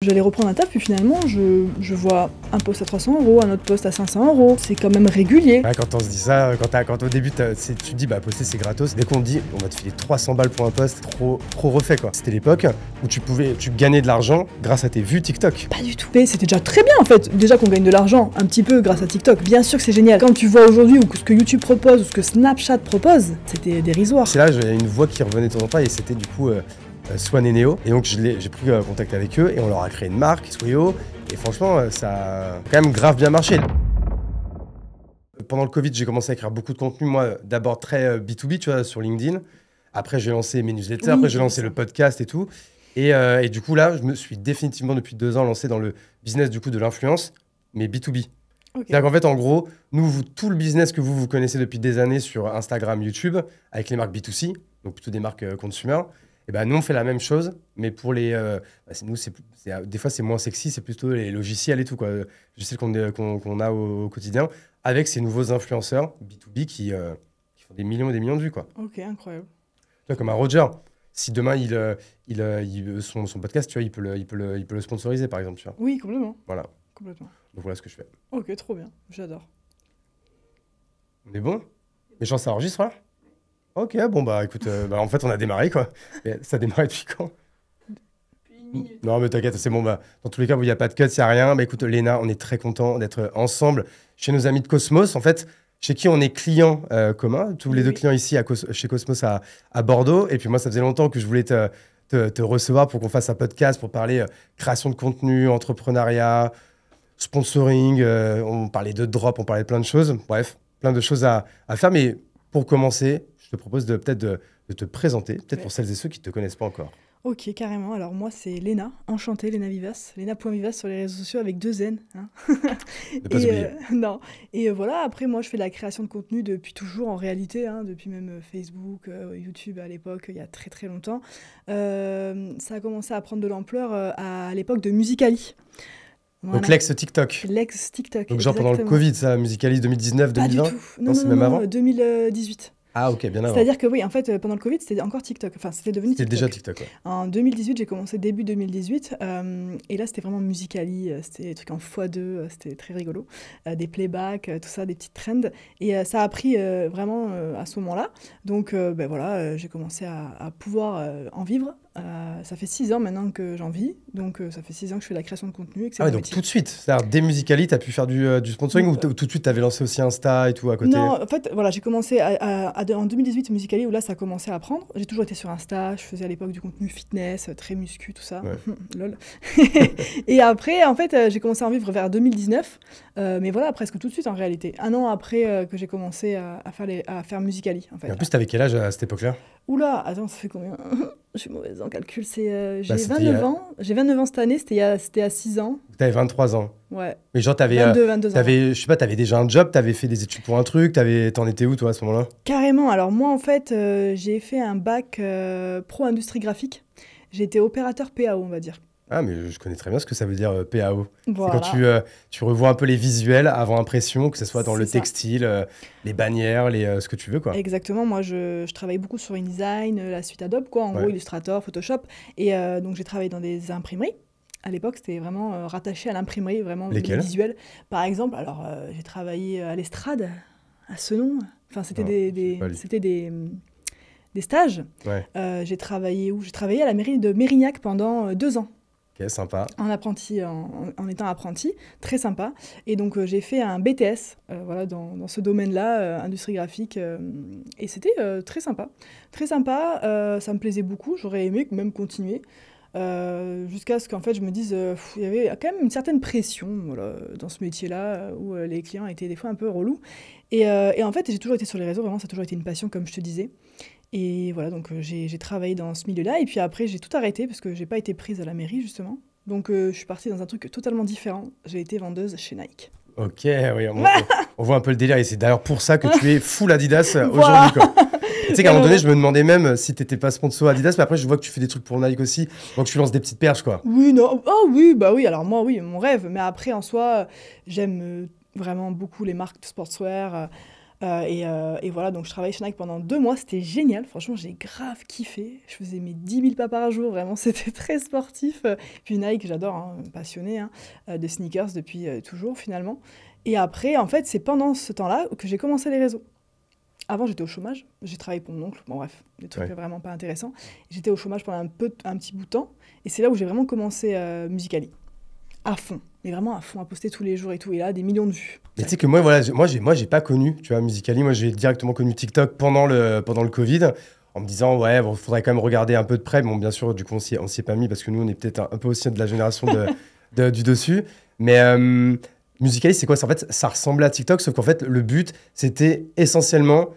J'allais reprendre un taf, puis finalement, je vois un poste à 300 €, un autre poste à 500 €. C'est quand même régulier. Ouais, quand on se dit ça, quand au début, tu te dis, bah, poster c'est gratos. Dès qu'on te dit, on va te filer 300 balles pour un poste, trop refait quoi. C'était l'époque où tu gagnais de l'argent grâce à tes vues TikTok. Pas du tout. Mais c'était déjà très bien en fait. Déjà qu'on gagne de l'argent, un petit peu grâce à TikTok. Bien sûr que c'est génial. Quand tu vois aujourd'hui ce que YouTube propose, ou ce que Snapchat propose, c'était dérisoire. C'est là, j'avais une voix qui revenait de temps en temps et c'était du coup Swan et Neo. Et donc j'ai pris contact avec eux et on leur a créé une marque, Swayo. Et franchement, ça a quand même grave bien marché. Pendant le Covid, j'ai commencé à écrire beaucoup de contenu, moi, d'abord très B2B, tu vois, sur LinkedIn. Après, j'ai lancé mes newsletters, après j'ai lancé le podcast et tout. Et du coup, là, je me suis définitivement, depuis 2 ans, lancé dans le business du coup de l'influence, mais B2B. Okay. C'est-à-dire qu'en fait, en gros, tout le business que vous connaissez depuis des années sur Instagram, YouTube, avec les marques B2C, donc plutôt des marques consumer, et ben nous, on fait la même chose, mais pour les... des fois, c'est moins sexy, c'est plutôt les logiciels et tout, quoi. Logiciels qu'on a au quotidien, avec ces nouveaux influenceurs B2B qui font des millions et des millions de vues, quoi. Ok, incroyable. Tu vois, comme un Roger. Si demain, son podcast, tu vois, il peut le sponsoriser, par exemple, tu vois. Oui, complètement. Voilà. Complètement. Donc voilà ce que je fais. Ok, trop bien. J'adore. On est bon? Mais genre, ça enregistre, là? Ok, bon, bah, écoute, en fait, on a démarré, quoi. Mais ça a démarré depuis quand? Depuis 1 minute. Non, mais t'inquiète, c'est bon. Bah, dans tous les cas, il n'y a pas de cut, il n'y a rien. Bah, écoute, Léna, on est très content d'être ensemble chez nos amis de Cosmos. En fait, chez qui on est clients communs, tous les deux clients ici chez Cosmos à Bordeaux. Et puis moi, ça faisait longtemps que je voulais te recevoir pour qu'on fasse un podcast pour parler création de contenu, entrepreneuriat, sponsoring. On parlait de drop, on parlait de plein de choses. Bref, plein de choses à faire. Mais pour commencer, je te propose peut-être de te présenter, peut-être pour celles et ceux qui ne te connaissent pas encore. Ok, carrément. Alors moi, c'est Léna, enchantée, Léna Vivas. Léna.vivas sur les réseaux sociaux avec 2 N. Hein. Ne pas oublier. Non. Et voilà, après, moi, je fais de la création de contenu depuis toujours, en réalité, hein, depuis même Facebook, YouTube à l'époque, il y a très très longtemps. Ça a commencé à prendre de l'ampleur à l'époque de Musical.ly. Voilà. Donc l'ex-TikTok. L'ex-TikTok. Donc genre pendant le Covid, ça, Musical.ly 2019, 2020? Pas du tout. Non, c'est même avant 2018. Ah ok, bien avant. C'est-à-dire que oui, en fait, pendant le Covid, c'était encore TikTok. Enfin, c'était devenu TikTok. C'était déjà TikTok, ouais. En 2018, j'ai commencé début 2018. Et là, c'était vraiment Musical.ly. C'était des trucs en x2. C'était très rigolo. Des playbacks, tout ça, des petites trends. Et ça a pris vraiment à ce moment-là. Donc, voilà, j'ai commencé à pouvoir en vivre. Ça fait 6 ans maintenant que j'en vis. Donc, ça fait 6 ans que je fais de la création de contenu. Ah ouais, donc tout de suite. C'est-à-dire, dès Musical.ly, tu as pu faire du sponsoring ou tout de suite, tu avais lancé aussi Insta et tout à côté? Non, en fait, voilà, j'ai commencé en 2018 Musical.ly où là, ça a commencé à prendre. J'ai toujours été sur Insta. Je faisais à l'époque du contenu fitness, très muscu, tout ça. Ouais. Lol. Et après, en fait, j'ai commencé à en vivre vers 2019. Mais voilà, presque tout de suite en réalité. 1 an après que j'ai commencé à faire Musical.ly, en fait. Et en plus, t'avais quel âge à cette époque-là? Oula, attends, ça fait combien? Je suis mauvaise en calcul. J'ai 29 ans. J'ai 29 ans cette année, c'était à 6 ans. T'avais 23 ans. Ouais. Mais genre, t'avais 22 ans. Je sais pas, t'avais déjà un job, t'avais fait des études pour un truc, t'en étais où, toi, à ce moment-là? Carrément. Alors, moi, en fait, j'ai fait un bac pro industrie graphique. J'ai été opérateur PAO, on va dire. Ah, mais je connais très bien ce que ça veut dire PAO. Voilà. C'est quand tu revois un peu les visuels avant impression, que ce soit dans le textile, les bannières, ce que tu veux, quoi. Exactement. Moi, je travaille beaucoup sur InDesign, la suite Adobe, quoi. En gros, Illustrator, Photoshop. Et donc, j'ai travaillé dans des imprimeries. À l'époque, c'était vraiment rattaché à l'imprimerie, vraiment les visuels. Par exemple, alors, j'ai travaillé à l'Estrade, à Senon. Enfin, c'était des stages. Ouais. J'ai travaillé où? J'ai travaillé à la mairie de Mérignac pendant 2 ans. Ok, sympa. En étant apprenti, très sympa. Et donc, j'ai fait un BTS voilà, dans ce domaine-là, industrie graphique. Et c'était très sympa. Très sympa, ça me plaisait beaucoup. J'aurais aimé même continuer. Jusqu'à ce qu'en fait, je me dise il y avait quand même une certaine pression voilà, dans ce métier-là, où les clients étaient des fois un peu relous. Et en fait, j'ai toujours été sur les réseaux. Vraiment, ça a toujours été une passion, comme je te disais. Et voilà, donc j'ai travaillé dans ce milieu-là. Et puis après, j'ai tout arrêté parce que j'ai pas été prise à la mairie, justement. Donc, je suis partie dans un truc totalement différent. J'ai été vendeuse chez Nike. Ok, oui, on voit un peu le délire. Et c'est d'ailleurs pour ça que tu es full Adidas aujourd'hui, quoi. Tu sais qu'à un moment donné, je me demandais même si t'étais pas sponsor Adidas, mais après, je vois que tu fais des trucs pour Nike aussi. Donc, tu lances des petites perches, quoi. Oui, non. Oh oui, bah oui. Alors moi, oui, mon rêve. Mais après, en soi, j'aime vraiment beaucoup les marques de sportswear. Et voilà, donc je travaillais chez Nike pendant 2 mois, c'était génial, franchement j'ai grave kiffé. Je faisais mes 10 000 pas par jour, vraiment c'était très sportif. Puis Nike, j'adore, hein, passionnée hein, de sneakers depuis toujours finalement. Et après, en fait, c'est pendant ce temps-là que j'ai commencé les réseaux. Avant, j'étais au chômage. J'ai travaillé pour mon oncle. Bon, bref, des trucs Ouais. vraiment pas intéressants. J'étais au chômage pendant un petit bout de temps. Et c'est là où j'ai vraiment commencé Musical.ly. À fond. Mais vraiment à fond, à poster tous les jours et tout. Et là, des millions de vues. Mais tu sais que moi, voilà, j'ai pas connu, tu vois, Musical.ly. Moi, j'ai directement connu TikTok pendant le Covid, en me disant, ouais, bon, faudrait quand même regarder un peu de près. Bon, bien sûr, du coup, on s'y est pas mis parce que nous, on est peut-être un peu aussi de la génération du dessus. Mais Musical.ly, c'est quoi? En fait, ça ressemblait à TikTok, sauf qu'en fait, le but, c'était essentiellement,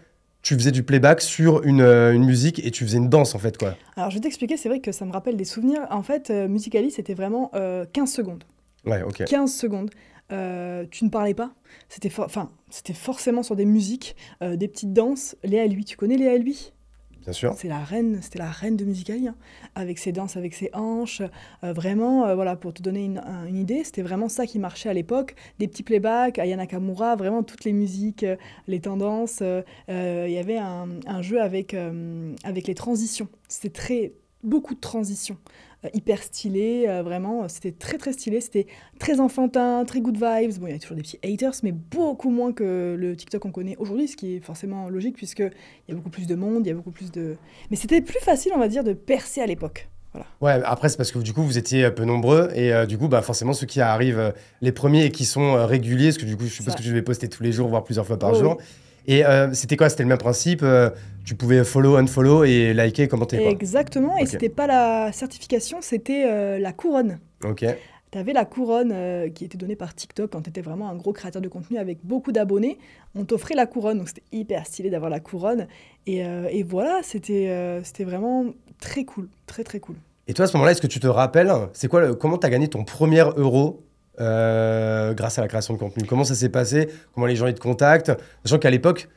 tu faisais du playback sur une musique et tu faisais une danse, en fait, quoi. Alors, je vais t'expliquer, c'est vrai que ça me rappelle des souvenirs. En fait, Musical.ly, c'était vraiment 15 secondes. Ouais, ok. 15 secondes. Tu ne parlais pas. C'était forcément sur des musiques, des petites danses. Léa Lui, tu connais Léa Lui? Bien sûr. C'était la reine de Musical.ly, hein, avec ses danses, avec ses hanches. Vraiment, voilà, pour te donner une idée, c'était vraiment ça qui marchait à l'époque. Des petits playbacks, Aya Nakamura, vraiment toutes les musiques, les tendances. Il y avait un jeu avec les transitions. C'était beaucoup de transitions. Hyper stylé, vraiment, c'était très très stylé, c'était très enfantin, très good vibes. Bon, il y a toujours des petits haters, mais beaucoup moins que le TikTok qu'on connaît aujourd'hui, ce qui est forcément logique puisqu'il y a beaucoup plus de monde, il y a beaucoup plus de... Mais c'était plus facile, on va dire, de percer à l'époque. Voilà. Ouais, après, c'est parce que du coup, vous étiez peu nombreux et du coup, bah, forcément, ceux qui arrivent les premiers et qui sont réguliers, parce que du coup, je suppose Ça. que je vais poster tous les jours, voire plusieurs fois par Oh jour. oui. Et c'était quoi? C'était le même principe? Tu pouvais follow, unfollow et liker, commenter, quoi. Exactement, et Ok. c'était pas la certification, c'était la couronne. Ok. Tu avais la couronne qui était donnée par TikTok quand tu étais vraiment un gros créateur de contenu avec beaucoup d'abonnés. On t'offrait la couronne, donc c'était hyper stylé d'avoir la couronne. Et voilà, c'était vraiment très cool, très très cool. Et toi, à ce moment-là, est-ce que tu te rappelles, c'est quoi, comment tu as gagné ton premier euro grâce à la création de contenu? Comment ça s'est passé? Comment les gens ils te contactent? Sachant qu'à l'époque,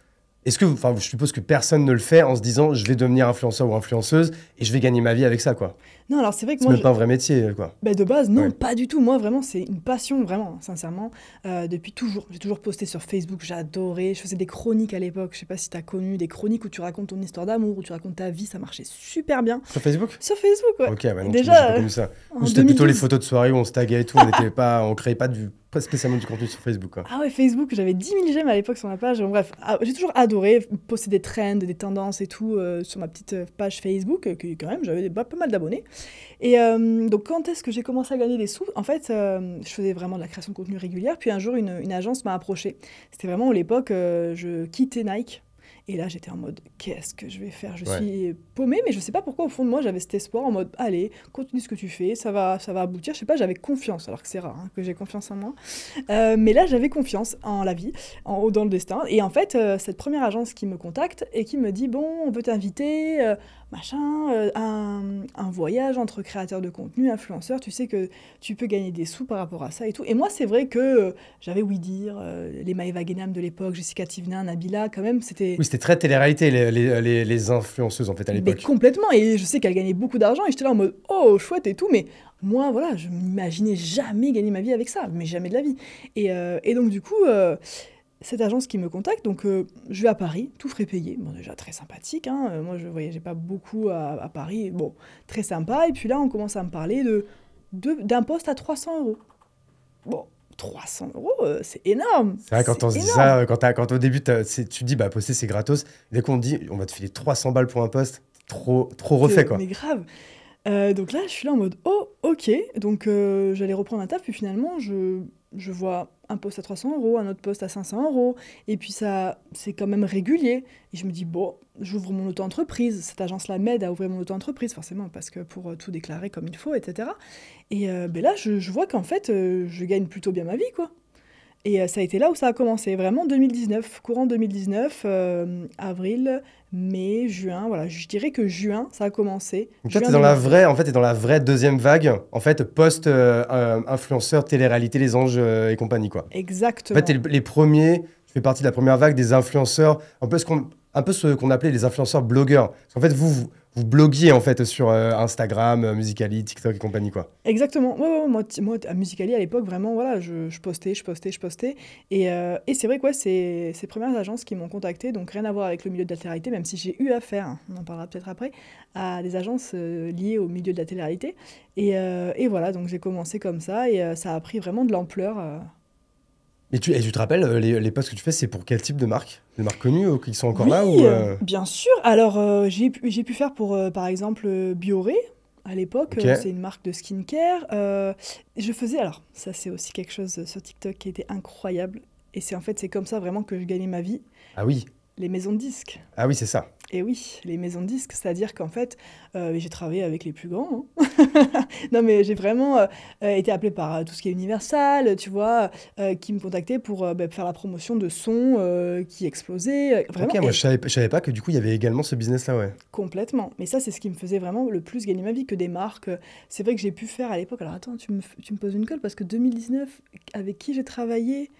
enfin, je suppose que personne ne le fait en se disant je vais devenir influenceur ou influenceuse et je vais gagner ma vie avec ça, quoi. Non, alors c'est vrai que C'est moi, même pas un vrai métier, quoi. bah, de base, non, Ouais. pas du tout. Moi, vraiment, c'est une passion, vraiment, sincèrement, depuis toujours. J'ai toujours posté sur Facebook, j'adorais. Je faisais des chroniques à l'époque. Je sais pas si tu as connu des chroniques où tu racontes ton histoire d'amour, où tu racontes ta vie, ça marchait super bien. Sur Facebook? Sur Facebook, ouais. Ok, ouais, non, Déjà, j'ai pas connu ça. en Nous, c'était plutôt les 2012. photos de soirée où on se taguait et tout. On créait pas spécialement du contenu sur Facebook, quoi. Ah ouais, Facebook, j'avais 10 000 j'aime à l'époque sur ma page. Bon, bref, j'ai toujours adoré poster des trends, des tendances et tout sur ma petite page Facebook, qui quand même, j'avais pas mal d'abonnés. Et donc, quand est-ce que j'ai commencé à gagner des sous? En fait, je faisais vraiment de la création de contenu régulière. Puis un jour, une agence m'a approché. C'était vraiment à l'époque, je quittais Nike. Et là, j'étais en mode, qu'est-ce que je vais faire? Je Ouais. suis paumée, mais je sais pas pourquoi, au fond de moi, j'avais cet espoir en mode, allez, continue ce que tu fais, ça va aboutir. Je sais pas, j'avais confiance, alors que c'est rare hein, que j'ai confiance en moi. Mais là, j'avais confiance en la vie, dans le destin. Et en fait, cette première agence qui me contacte et qui me dit, bon, on veut t'inviter, un voyage entre créateurs de contenu, influenceurs, tu sais que tu peux gagner des sous par rapport à ça et tout. Et moi, c'est vrai que j'avais ouï dire, les Maëva Guénam de l'époque, Jessica Tivna, Nabila, quand même, c'était... Oui, c'était très télé-réalité, les influenceuses, en fait, à Mais l'époque. complètement, et je sais qu'elle gagnait beaucoup d'argent, et j'étais là en mode, oh, chouette et tout, mais moi, voilà, je m'imaginais jamais gagner ma vie avec ça, mais jamais de la vie. Et donc, du coup, cette agence qui me contacte, donc je vais à Paris, tout frais payé, bon, déjà très sympathique, hein, moi je voyageais pas beaucoup à Paris, bon, très sympa, et puis là, on commence à me parler d'un poste à 300 euros. Bon, 300 euros, c'est énorme. C'est vrai, quand on se dit ça, quand au début, tu te dis, bah, poster, c'est gratos. Dès qu'on te dit, on va te filer 300 balles pour un poste, trop refait, quoi. Mais grave. Donc là, je suis là en mode, oh, ok. Donc j'allais reprendre un taf, puis finalement, je vois un poste à 300 euros, un autre poste à 500 euros, et puis ça, c'est quand même régulier. Et je me dis, bon, j'ouvre mon auto-entreprise. Cette agence-là m'aide à ouvrir mon auto-entreprise, forcément, parce que pour tout déclarer comme il faut, etc. Et ben là, je vois qu'en fait, je gagne plutôt bien ma vie, quoi. Et ça a été là où ça a commencé, vraiment 2019, courant 2019, avril, mai, juin, voilà, je dirais que juin, ça a commencé. Donc toi, Juin t'es dans la 2019. vraie, en fait, t'es dans la vraie deuxième vague, en fait, post-influenceur, télé-réalité, les anges et compagnie, quoi. En Exactement. fait, t'es les premiers, tu fais partie de la première vague des influenceurs, un peu un peu ce qu'on appelait les influenceurs blogueurs. Parce qu'en fait, vous bloguiez en fait sur Instagram, Musical.ly, TikTok et compagnie, quoi. Exactement. Ouais, moi, à Musical.ly, à l'époque, vraiment, voilà, je postais. Et c'est vrai que ouais, c'est ces premières agences qui m'ont contacté, donc rien à voir avec le milieu de la télé-réalité, même si j'ai eu affaire, hein, on en parlera peut-être après, à des agences liées au milieu de la télé-réalité. Et voilà, donc j'ai commencé comme ça, et ça a pris vraiment de l'ampleur. Et tu te rappelles, les posts que tu fais, c'est pour quel type de marque? Des marques connues qui sont encore Oui, là ou, bien sûr. Alors, j'ai pu faire pour, par exemple, Bioré, à l'époque. Ok. C'est une marque de skincare. Je faisais, alors, ça c'est aussi quelque chose sur TikTok qui était incroyable. Et c'est comme ça vraiment que je gagnais ma vie. Ah oui, Les maisons de disques. ah oui, c'est ça. Et oui, les maisons de disques, c'est-à-dire qu'en fait, j'ai travaillé avec les plus grands, hein. Non, mais j'ai vraiment été appelée par tout ce qui est Universal, tu vois, qui me contactaient pour faire la promotion de sons qui explosaient. Vraiment, Ok, moi et je savais pas que du coup il y avait également ce business-là, ouais. complètement. Mais ça, c'est ce qui me faisait vraiment le plus gagner ma vie que des marques. C'est vrai que j'ai pu faire à l'époque. Alors attends, tu me poses une colle parce que 2019, avec qui j'ai travaillé?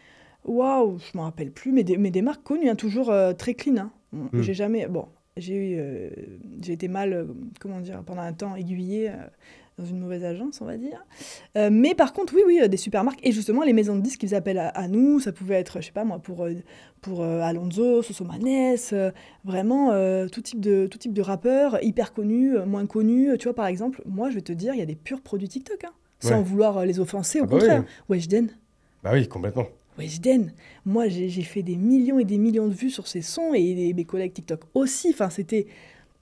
Waouh, je m'en rappelle plus, mais des marques connues, hein, toujours très clean, hein. Bon, Hmm. j'ai jamais. Bon, j'ai été mal, comment dire, pendant un temps aiguillée dans une mauvaise agence, on va dire. Mais par contre, oui, des super marques. Et justement, les maisons de disques qui faisaient appel à nous, ça pouvait être, je sais pas moi, pour Alonso, Sosomanes, vraiment tout type de rappeurs, hyper connus, moins connus. Tu vois, par exemple, moi, je vais te dire, il y a des purs produits TikTok, hein, sans Ouais. vouloir les offenser, au Ah bah oui. contraire. Weshden. Bah oui, complètement. Weshden, moi j'ai fait des millions et des millions de vues sur ces sons et mes collègues TikTok aussi, enfin c'était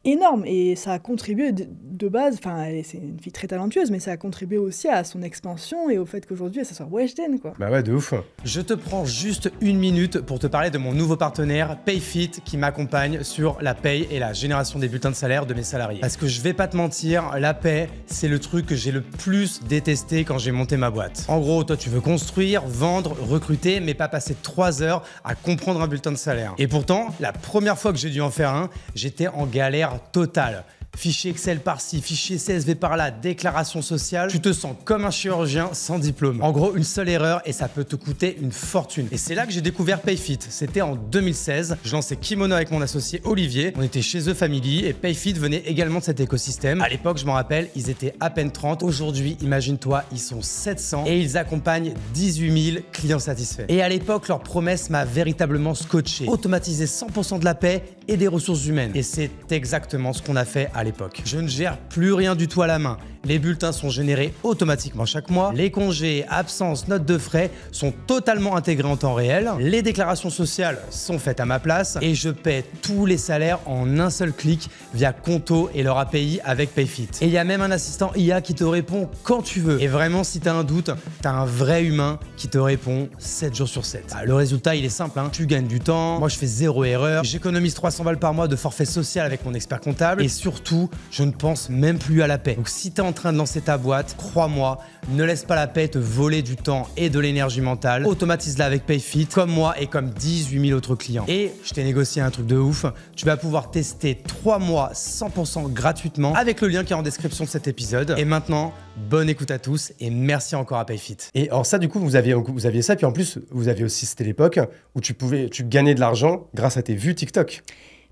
énorme et ça a contribué de base, enfin c'est une fille très talentueuse mais ça a contribué aussi à son expansion et au fait qu'aujourd'hui ça soit Weshden quoi. Bah ouais, de ouf. Je te prends juste une minute pour te parler de mon nouveau partenaire Payfit qui m'accompagne sur la paye et la génération des bulletins de salaire de mes salariés. Parce que je vais pas te mentir, la paye, c'est le truc que j'ai le plus détesté quand j'ai monté ma boîte. En gros, toi tu veux construire, vendre, recruter, mais pas passer 3 heures à comprendre un bulletin de salaire. Et pourtant, la première fois que j'ai dû en faire un, j'étais en galère totale. Fichier Excel par-ci, fichier CSV par-là, déclaration sociale, tu te sens comme un chirurgien sans diplôme. En gros, une seule erreur et ça peut te coûter une fortune. Et c'est là que j'ai découvert Payfit. C'était en 2016. Je lançais Kimono avec mon associé Olivier. On était chez The Family et Payfit venait également de cet écosystème. À l'époque, je m'en rappelle, ils étaient à peine 30. Aujourd'hui, imagine-toi, ils sont 700 et ils accompagnent 18 000 clients satisfaits. Et à l'époque, leur promesse m'a véritablement scotché. Automatiser 100% de la paie et des ressources humaines. Et c'est exactement ce qu'on a fait à l'époque. Je ne gère plus rien du tout à la main. Les bulletins sont générés automatiquement chaque mois. Les congés, absences, notes de frais sont totalement intégrés en temps réel. Les déclarations sociales sont faites à ma place et je paie tous les salaires en un seul clic via Conto et leur API avec Payfit. Et il y a même un assistant IA qui te répond quand tu veux. Et vraiment, si tu as un doute, tu as un vrai humain qui te répond 7 jours sur 7. Le résultat, il est simple, hein. Tu gagnes du temps, moi je fais 0 erreur, j'économise 300 balles par mois de forfait social avec mon expert comptable et surtout, je ne pense même plus à la paie. Donc si tu es en train de lancer ta boîte, crois-moi, ne laisse pas la paie te voler du temps et de l'énergie mentale. Automatise-la avec Payfit, comme moi et comme 18 000 autres clients. Et je t'ai négocié un truc de ouf. Tu vas pouvoir tester 3 mois 100% gratuitement avec le lien qui est en description de cet épisode. Et maintenant, bonne écoute à tous et merci encore à Payfit. Et alors ça, du coup, vous aviez ça, puis en plus, vous aviez aussi, c'était l'époque où tu gagnais de l'argent grâce à tes vues TikTok.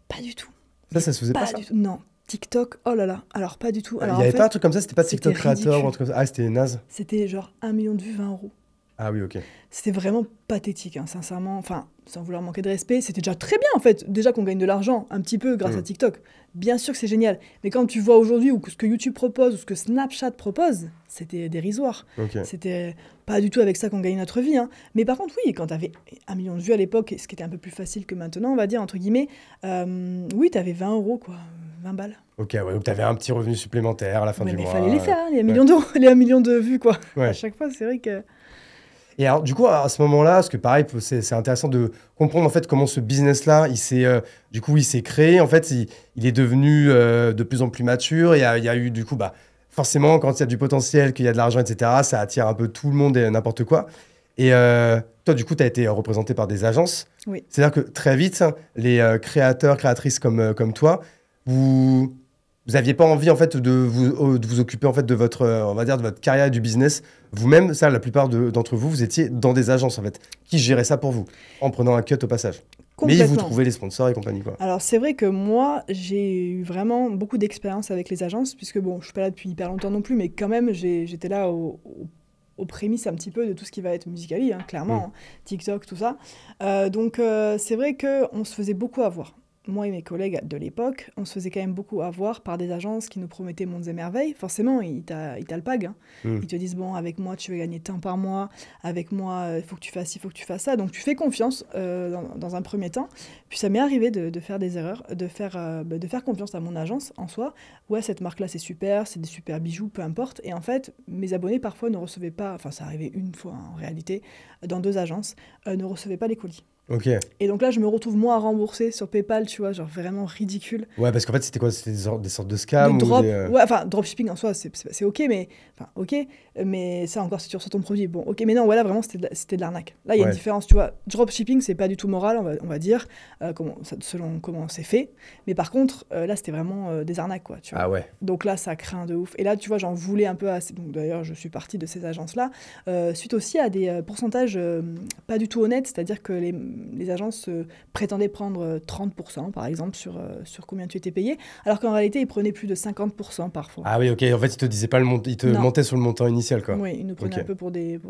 Pas du tout. Ça se faisait pas, ça? Du tout. Non. TikTok, oh là là, alors pas du tout. Il Alors, y en avait fait, pas un truc comme ça, c'était pas c'était TikTok créateur ridicule. ou un truc comme ça? Ah, c'était naze. C'était genre 1 million de vues, 20 euros. Ah oui, ok. C'était vraiment pathétique, hein, sincèrement. Enfin, sans vouloir manquer de respect, c'était déjà très bien en fait. Déjà qu'on gagne de l'argent un petit peu grâce à TikTok. Bien sûr que c'est génial. Mais quand tu vois aujourd'hui ou ce que YouTube propose ou ce que Snapchat propose, c'était dérisoire. Ok. C'était pas du tout avec ça qu'on gagne notre vie, hein. Mais par contre, oui, quand tu avais 1 million de vues à l'époque, ce qui était un peu plus facile que maintenant, on va dire, entre guillemets, oui, tu avais 20 euros, quoi. 20 balles. Ok, ouais, donc t'avais un petit revenu supplémentaire à la fin Ouais, du mais il mois. fallait les faire, hein, les 1 million d'euros, les 1 million de vues, quoi. Ouais. À chaque fois, c'est vrai que... Et alors, du coup, à ce moment-là, parce que pareil, c'est intéressant de comprendre en fait comment ce business-là, il s'est créé. En fait, il est devenu de plus en plus mature. Il y a eu, du coup, forcément, quand il y a du potentiel, qu'il y a de l'argent, etc., ça attire un peu tout le monde et n'importe quoi. Et toi, du coup, tu as été représenté par des agences. Oui. C'est-à-dire que très vite, les créateurs, créatrices comme toi, vous aviez pas envie en fait de vous occuper en fait de votre on va dire de votre carrière et du business vous-même. Ça, la plupart d'entre vous étiez dans des agences en fait qui géraient ça pour vous en prenant un cut au passage. Mais vous Complètement. trouvez les sponsors et compagnie, quoi. Alors c'est vrai que moi, j'ai eu vraiment beaucoup d'expérience avec les agences, puisque bon, je suis pas là depuis hyper longtemps non plus, mais quand même, j'étais là aux prémices un petit peu de tout ce qui va être Musical.ly, hein, clairement, hein, TikTok, tout ça. Donc c'est vrai qu'on se faisait beaucoup avoir. Moi et mes collègues de l'époque, on se faisait quand même beaucoup avoir par des agences qui nous promettaient mondes et merveilles. Forcément, ils t'alpaguent, hein. Ils te disent, bon, avec moi, tu vas gagner tant par mois, avec moi, il faut que tu fasses ci, il faut que tu fasses ça. Donc tu fais confiance dans un premier temps. Puis ça m'est arrivé de faire des erreurs, de faire confiance à mon agence en soi. Ouais, cette marque-là, c'est super, c'est des super bijoux, peu importe. Et en fait, mes abonnés, parfois, ne recevaient pas, enfin, ça arrivait une fois, hein, en réalité, dans 2 agences, ne recevaient pas les colis. Ok. Et donc là, je me retrouve moi à rembourser sur PayPal, tu vois, genre vraiment ridicule. Ouais, parce qu'en fait, c'était quoi? C'était des sortes de scams De ou drop, des... ouais, enfin, dropshipping en soi, c'est ok, mais enfin, ok, mais ça encore, si tu reçois ton produit, bon, ok, mais non, voilà, vraiment, c'était de l'arnaque. Là, il y a Ouais. une différence, tu vois. Dropshipping, c'est pas du tout moral, on va dire, selon comment c'est fait. Mais par contre, là, c'était vraiment des arnaques, quoi, tu vois. Ah ouais. Donc là, ça craint de ouf. Et là, tu vois, j'en voulais un peu assez. Donc d'ailleurs, je suis partie de ces agences-là, suite aussi à des pourcentages pas du tout honnêtes, c'est-à-dire que les agences prétendaient prendre 30%, par exemple, sur combien tu étais payé, alors qu'en réalité, ils prenaient plus de 50% parfois. Ah oui, ok. En fait, ils te disaient pas le montant, ils te Non. mentaient sur le montant initial, quoi. Oui, ils nous prenaient Ok. un peu pour des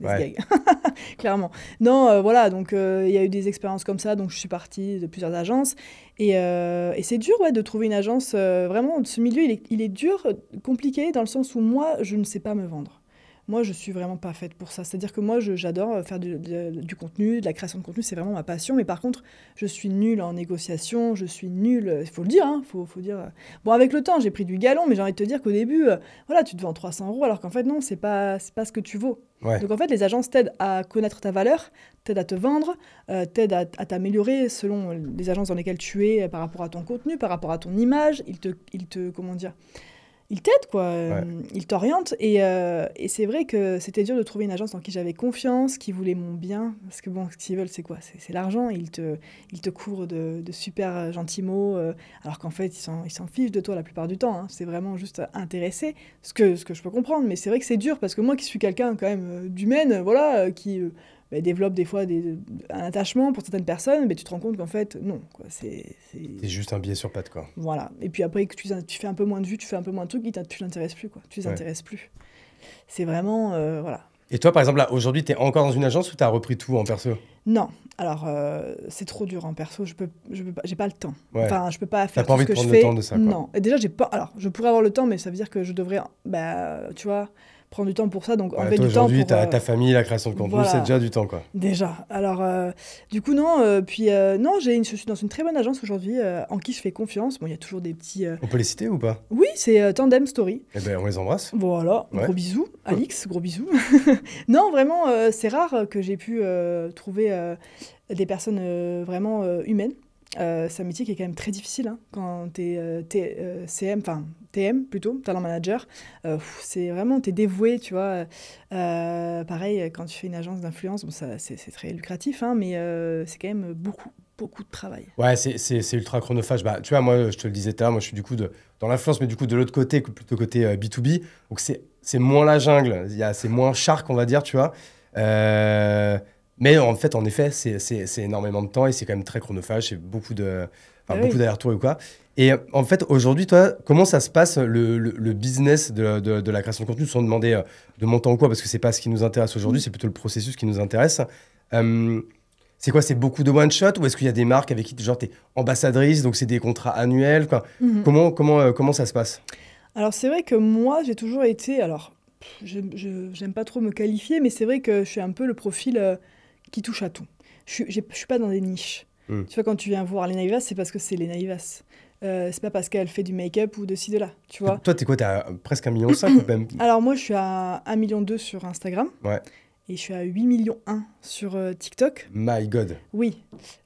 Ouais. gags, clairement. Non, voilà, donc il y a eu des expériences comme ça, donc je suis partie de plusieurs agences. Et c'est dur, ouais, de trouver une agence. Vraiment, ce milieu, il est dur, compliqué, dans le sens où moi, je ne sais pas me vendre. Moi, je suis vraiment pas faite pour ça. C'est-à-dire que moi, j'adore faire du contenu, de la création de contenu, c'est vraiment ma passion. Mais par contre, je suis nulle en négociation, je suis nulle, il faut le dire, hein, faut dire. Bon, avec le temps, j'ai pris du galon, mais j'ai envie de te dire qu'au début, voilà, tu te vends 300 €, alors qu'en fait, non, c'est pas ce que tu vaux. Ouais. Donc en fait, les agences t'aident à connaître ta valeur, t'aident à te vendre, t'aident à t'améliorer selon les agences dans lesquelles tu es, par rapport à ton contenu, par rapport à ton image. Comment dire, ils t'aident, quoi. Ils t'orientent. Et c'est vrai que c'était dur de trouver une agence en qui j'avais confiance, qui voulait mon bien. Parce que bon, ce qu'ils veulent, c'est quoi? C'est l'argent. Ils te couvrent de super gentils mots, alors qu'en fait, ils s'en fichent de toi la plupart du temps, hein. C'est vraiment juste intéressé. Ce que je peux comprendre. Mais c'est vrai que c'est dur, parce que moi qui suis quelqu'un quand même d'humaine, voilà, qui développe des fois un attachement pour certaines personnes, mais tu te rends compte qu'en fait, non, quoi. C'est juste un billet sur pattes, quoi. Voilà. Et puis après, que tu fais un peu moins de vues, tu fais un peu moins de trucs, tu t'intéresses plus, quoi. Tu les intéresses plus. C'est vraiment... voilà. Et toi, par exemple, là, aujourd'hui, t'es encore dans une agence ou t'as repris tout en perso? Non. Alors, c'est trop dur en perso. Je peux pas, j'ai pas le temps. Ouais. Enfin, je peux pas faire T'as pas tout envie ce que de je prendre fais. le temps de ça, quoi. Non. Et déjà, j'ai pas... Alors, je pourrais avoir le temps, mais ça veut dire que je devrais, tu vois, prendre du temps pour ça. Donc, Ouais, enlever toi, du temps aujourd'hui, pour... t'as ta famille, la création de contenu, voilà. c'est déjà du temps, quoi. Déjà. Alors, du coup, non. Non, je suis dans une très bonne agence aujourd'hui, en qui je fais confiance. Bon, il y a toujours des petits... On peut les citer ou pas? Oui, c'est Tandem Story. Eh ben, on les embrasse. Voilà, Ouais. gros bisous. Alix, gros bisous. Non, vraiment, c'est rare que j'ai pu trouver des personnes vraiment humaines. C'est un métier qui est quand même très difficile, hein, quand t'es CM, enfin TM plutôt, talent manager. C'est vraiment, t'es dévoué, tu vois. Pareil, quand tu fais une agence d'influence, bon, c'est très lucratif, hein, mais c'est quand même beaucoup de travail. Ouais, c'est ultra chronophage. Bah, tu vois, moi, je te le disais tout à l'heure, moi, je suis du coup dans l'influence, mais du coup, de l'autre côté, plutôt côté B2B. Donc, c'est moins la jungle, c'est moins shark, on va dire, tu vois. Mais en effet, c'est énormément de temps et c'est quand même très chronophage. C'est beaucoup d'allers-retours et quoi. Et en fait, aujourd'hui, toi, comment ça se passe le business de la création de contenu, sans demander de montant ou quoi, parce que c'est pas ce qui nous intéresse aujourd'hui, c'est plutôt le processus qui nous intéresse. C'est quoi? C'est beaucoup de one-shot ou est-ce qu'il y a des marques avec qui, genre, t'es ambassadrice, donc c'est des contrats annuels, quoi. Comment ça se passe? Alors, c'est vrai que moi, j'ai toujours été... Alors, j'aime pas trop me qualifier, mais c'est vrai que je suis un peu le profil qui touche à tout. Je suis pas dans des niches. Tu vois, quand tu viens voir Lena Ivas, c'est parce que c'est Lena Ivas. C'est pas parce qu'elle fait du make-up ou de ci, de là, tu vois. Toi, t'es quoi? T'as presque 1,5 million ou même... Alors, moi, je suis à 1,2 million sur Instagram. Ouais. Et je suis à 8,1 millions sur TikTok. My God. Oui.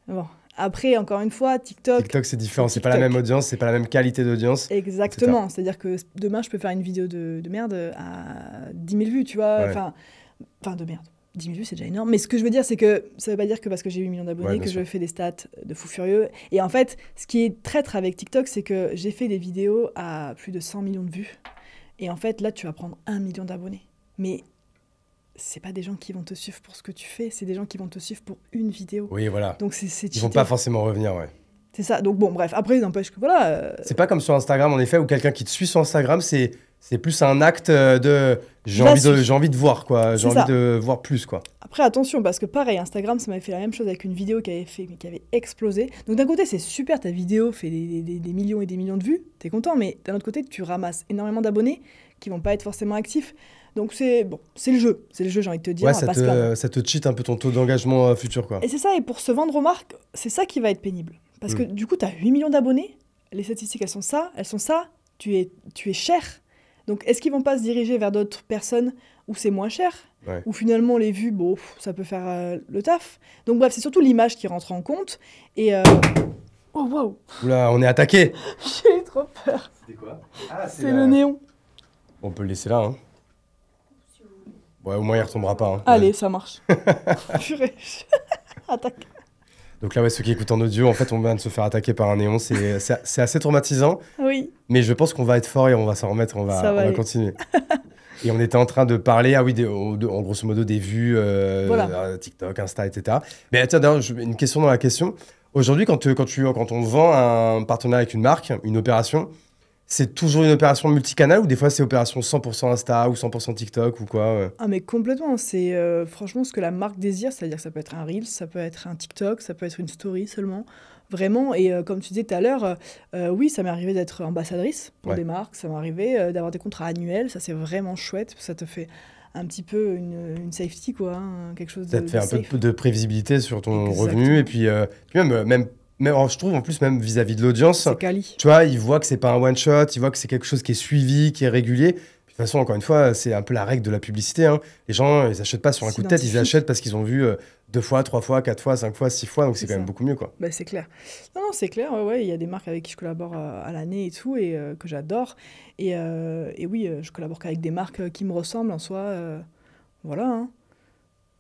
Bon. Après, encore une fois, TikTok, c'est différent. C'est pas la même audience, c'est pas la même qualité d'audience. exactement. C'est-à-dire que demain, je peux faire une vidéo de merde à 10 000 vues, tu vois. Ouais. Enfin, de merde. 10 000 vues, c'est déjà énorme. Mais ce que je veux dire, c'est que ça veut pas dire que parce que j'ai 8 millions d'abonnés Ouais, que bien sûr. je fais des stats de fou furieux. Et en fait, ce qui est traître avec TikTok, c'est que j'ai fait des vidéos à plus de 100 millions de vues. Et en fait, là, tu vas prendre 1 million d'abonnés. Mais c'est pas des gens qui vont te suivre pour ce que tu fais, c'est des gens qui vont te suivre pour une vidéo. Oui, voilà. Donc c'est Ils vont pas forcément revenir, ouais. C'est ça. Donc bon, bref. Après, n'empêche que voilà. C'est pas comme sur Instagram, en effet, où quelqu'un qui te suit sur Instagram, c'est plus un acte de j'ai envie de voir, quoi. J'ai envie de voir plus, quoi. Après, attention, parce que pareil, Instagram, ça m'avait fait la même chose avec une vidéo qui avait explosé. Donc d'un côté, c'est super, ta vidéo fait des millions et des millions de vues, t'es content, mais d'un autre côté, tu ramasses énormément d'abonnés qui vont pas être forcément actifs. Donc c'est le jeu. C'est le jeu, j'ai envie de te dire. Ouais, ça te cheat un peu ton taux d'engagement futur, quoi. Et c'est ça, et pour se vendre aux marques, c'est ça qui va être pénible. Parce que du coup, tu as 8 millions d'abonnés, les statistiques, elles sont ça, tu es cher. Donc, est-ce qu'ils vont pas se diriger vers d'autres personnes où c'est moins cher, où finalement les vues, bon, ça peut faire le taf. Donc bref, c'est surtout l'image qui rentre en compte. Et oh waouh. Oula, on est attaqué. J'ai eu trop peur. C'était quoi? C'est le néon. On peut le laisser là, hein. Ouais, au moins il retombera pas. Hein. Allez, ça marche. Purée. Attaque. Donc là, ouais, ceux qui écoutent en audio, en fait, on vient de se faire attaquer par un néon. C'est assez traumatisant. Oui. Mais je pense qu'on va être fort et on va s'en remettre, on va continuer. Et on était en train de parler, en grosso modo, des vues, TikTok, Insta, etc. Mais tiens, d'ailleurs, une question dans la question. Aujourd'hui, quand on vend un partenariat avec une marque, une opération, c'est toujours une opération multicanal ou des fois c'est opération 100% Insta ou 100% TikTok ou quoi? Ah mais complètement, c'est franchement ce que la marque désire, c'est-à-dire que ça peut être un Reels, ça peut être un TikTok, ça peut être une story seulement, vraiment. Et comme tu disais tout à l'heure, oui, ça m'est arrivé d'être ambassadrice pour des marques, ça m'est arrivé d'avoir des contrats annuels, ça c'est vraiment chouette, ça te fait un petit peu une safety, quoi, hein, quelque chose de ça te fait safe. Un peu de prévisibilité sur ton revenu et puis même je trouve en plus même vis-à-vis de l'audience, c'est quali. Tu vois, ils voient que c'est pas un one shot, ils voient que c'est quelque chose qui est suivi, qui est régulier. Puis, de toute façon, encore une fois, c'est un peu la règle de la publicité, hein. Les gens, ils achètent pas sur un coup de tête, ils achètent parce qu'ils ont vu 2 fois, 3 fois, 4 fois, 5 fois, 6 fois, donc c'est quand même beaucoup mieux, quoi. Bah, c'est clair. Non, c'est clair, ouais, il y a des marques avec qui je collabore à l'année et tout, et que j'adore. Et oui, je collabore qu'avec des marques qui me ressemblent en soi. Voilà, hein.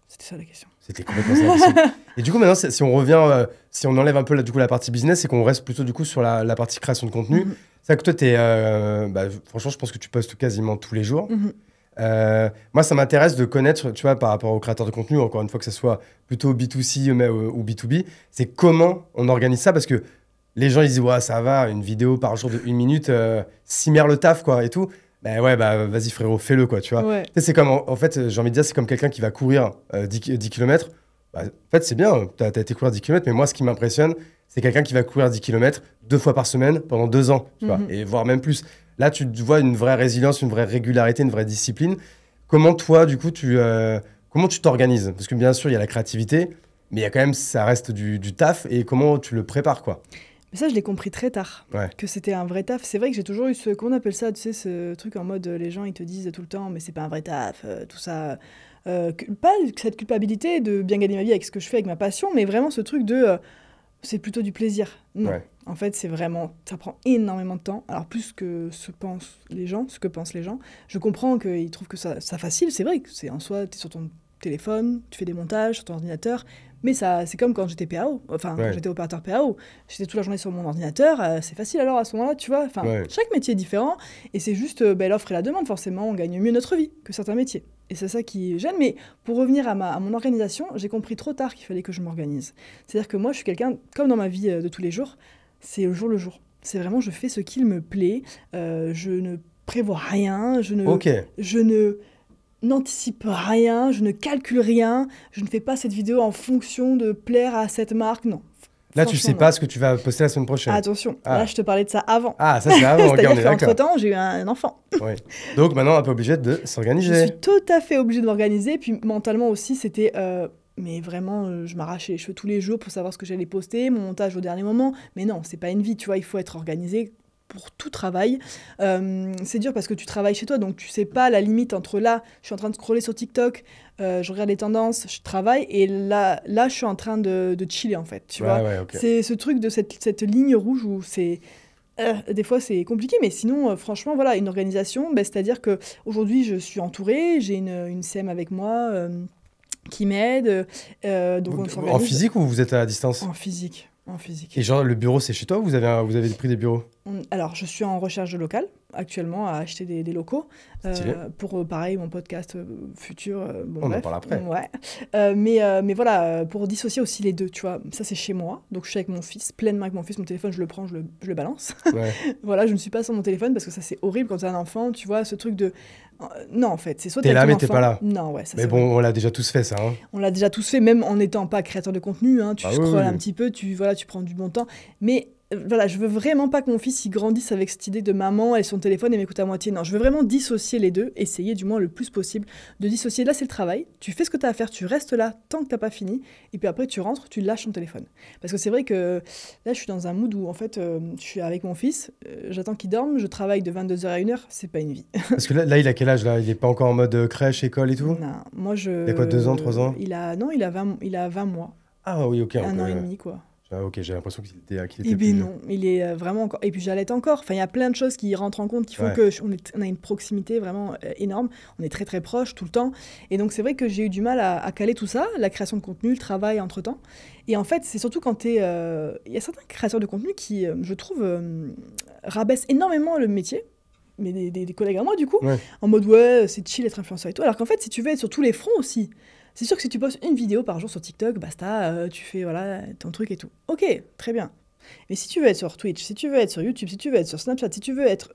C'était ça la question. C'était complètement ça la question. Et du coup, maintenant, si on revient, si on enlève un peu la partie business et qu'on reste plutôt du coup sur la partie création de contenu, c'est vrai que toi, franchement, je pense que tu postes quasiment tous les jours. Moi, ça m'intéresse de connaître, tu vois, par rapport aux créateurs de contenu, encore une fois que ce soit plutôt B2C ou B2B, c'est comment on organise ça, parce que les gens, ils disent, ouais, ça va, une vidéo par jour de 1 minute, cimer le taf, quoi, et tout. Vas-y frérot, fais-le, quoi, tu vois. Ouais. C'est comme, en fait, j'ai envie de dire, c'est comme quelqu'un qui va courir 10 km. En fait, c'est bien, t'as été courir 10 km, mais moi, ce qui m'impressionne, c'est quelqu'un qui va courir 10 km 2 fois par semaine pendant 2 ans, tu vois, et voire même plus. Là, tu vois une vraie résilience, une vraie régularité, une vraie discipline. Comment toi, du coup, comment tu t'organises? Parce que bien sûr, il y a la créativité, mais il y a quand même, ça reste du taf, et comment tu le prépares, quoi? Mais ça, je l'ai compris très tard, que c'était un vrai taf. C'est vrai que j'ai toujours eu comment on appelle ça, tu sais, ce truc en mode, les gens, ils te disent tout le temps, mais c'est pas un vrai taf, tout ça. Pas cette culpabilité de bien gagner ma vie avec ce que je fais, avec ma passion, mais vraiment ce truc de, c'est plutôt du plaisir. Non, en fait, c'est vraiment, ça prend énormément de temps. Alors, plus que ce que pensent les gens. Je comprends qu'ils trouvent que ça facile, c'est vrai que c'est en soi, t'es sur ton téléphone, tu fais des montages sur ton ordinateur, mais ça, c'est comme quand j'étais PAO, quand j'étais opérateur PAO, j'étais toute la journée sur mon ordinateur, c'est facile alors à ce moment-là, tu vois, chaque métier est différent, et c'est juste l'offre et la demande, forcément, on gagne mieux notre vie que certains métiers, et c'est ça qui gêne. Mais pour revenir à mon organisation, j'ai compris trop tard qu'il fallait que je m'organise. C'est-à-dire que moi, je suis quelqu'un, comme dans ma vie de tous les jours, c'est le jour, c'est vraiment, je fais ce qu'il me plaît, je ne prévois rien, je ne n'anticipe rien, je ne calcule rien, je ne fais pas cette vidéo en fonction de plaire à cette marque, non. Là, tu sais pas ce que tu vas poster la semaine prochaine. Attention, là, je te parlais de ça avant. Ah, ça c'est avant, c'est-à-dire on est d'accord. qu'entre-temps, j'ai eu un enfant. Oui. Donc maintenant, on est un peu obligé de s'organiser. Je suis tout à fait obligée de m'organiser, puis mentalement aussi, c'était... mais vraiment, je m'arrachais les cheveux tous les jours pour savoir ce que j'allais poster, mon montage au dernier moment. Mais non, c'est pas une vie, tu vois, il faut être organisé pour tout travail. C'est dur parce que tu travailles chez toi, donc tu sais pas la limite entre là, je suis en train de scroller sur TikTok, je regarde les tendances, je travaille, et là je suis en train de chiller, en fait, tu vois. Okay. C'est ce truc de cette ligne rouge où c'est... des fois, c'est compliqué, mais sinon, franchement, voilà, une organisation, c'est-à-dire qu'aujourd'hui, je suis entourée, j'ai une CM avec moi qui m'aide. Donc on s'organise. En physique ou vous êtes à distance? En physique. En physique. Et genre, le bureau, c'est chez toi ou vous avez pris des bureaux? Alors, je suis en recherche de local actuellement à acheter des locaux Stylé. pour, pareil, mon podcast futur. Bon, On en bref. parle après. Ouais. Mais voilà, pour dissocier aussi les deux, tu vois. Ça, c'est chez moi. Donc, je suis avec mon fils, pleinement avec mon fils. Mon téléphone, je le prends, je le balance. Ouais. Voilà, je ne suis pas sur mon téléphone parce que ça, c'est horrible quand tu as un enfant. Tu vois, ce truc de. Non, en fait, c'est soit T'es t'as là, ton mais t'es enfant- pas là. Non, ouais, ça Mais c'est bon, horrible. on l'a déjà tous fait, ça. Hein. On l'a déjà tous fait, même en n'étant pas créateur de contenu. Hein, tu Ah oui, scrolles oui. un petit peu, tu prends du bon temps. Mais voilà, je veux vraiment pas que mon fils il grandisse avec cette idée de maman et son téléphone et m'écoute à moitié. Non, je veux vraiment dissocier les deux, essayer du moins le plus possible de dissocier. Là, c'est le travail. Tu fais ce que tu as à faire, tu restes là tant que t'as pas fini. Et puis après, tu rentres, tu lâches ton téléphone. Parce que c'est vrai que là, je suis dans un mood où en fait, je suis avec mon fils, j'attends qu'il dorme, je travaille de 22h à 1h, c'est pas une vie. Parce que là, il a quel âge, là? Il est pas encore en mode crèche, école et tout? Non, moi je. Il a quoi, 2 ans, 3 ans? Non, il a 20 mois, Ah oui, ok. un an et demi quoi. Ah, ok, j'ai l'impression qu'il était Et plus bien vieux. non, il est vraiment encore. Et puis j'allaite encore. Enfin, il y a plein de choses qui rentrent en compte qui font Ouais. que on a une proximité vraiment énorme. On est très très proches tout le temps. Et donc c'est vrai que j'ai eu du mal à caler tout ça, la création de contenu, le travail entre temps. Et en fait, c'est surtout quand tu es. Il y a certains créateurs de contenu qui, je trouve, rabaissent énormément le métier. Mais des collègues à moi, du coup, Ouais. en mode ouais, c'est chill être influenceur et tout. Alors qu'en fait, si tu veux être sur tous les fronts aussi, c'est sûr que si tu postes une vidéo par jour sur TikTok, basta, tu fais voilà ton truc et tout. Ok, très bien. Mais si tu veux être sur Twitch, si tu veux être sur YouTube, si tu veux être sur Snapchat, si tu veux être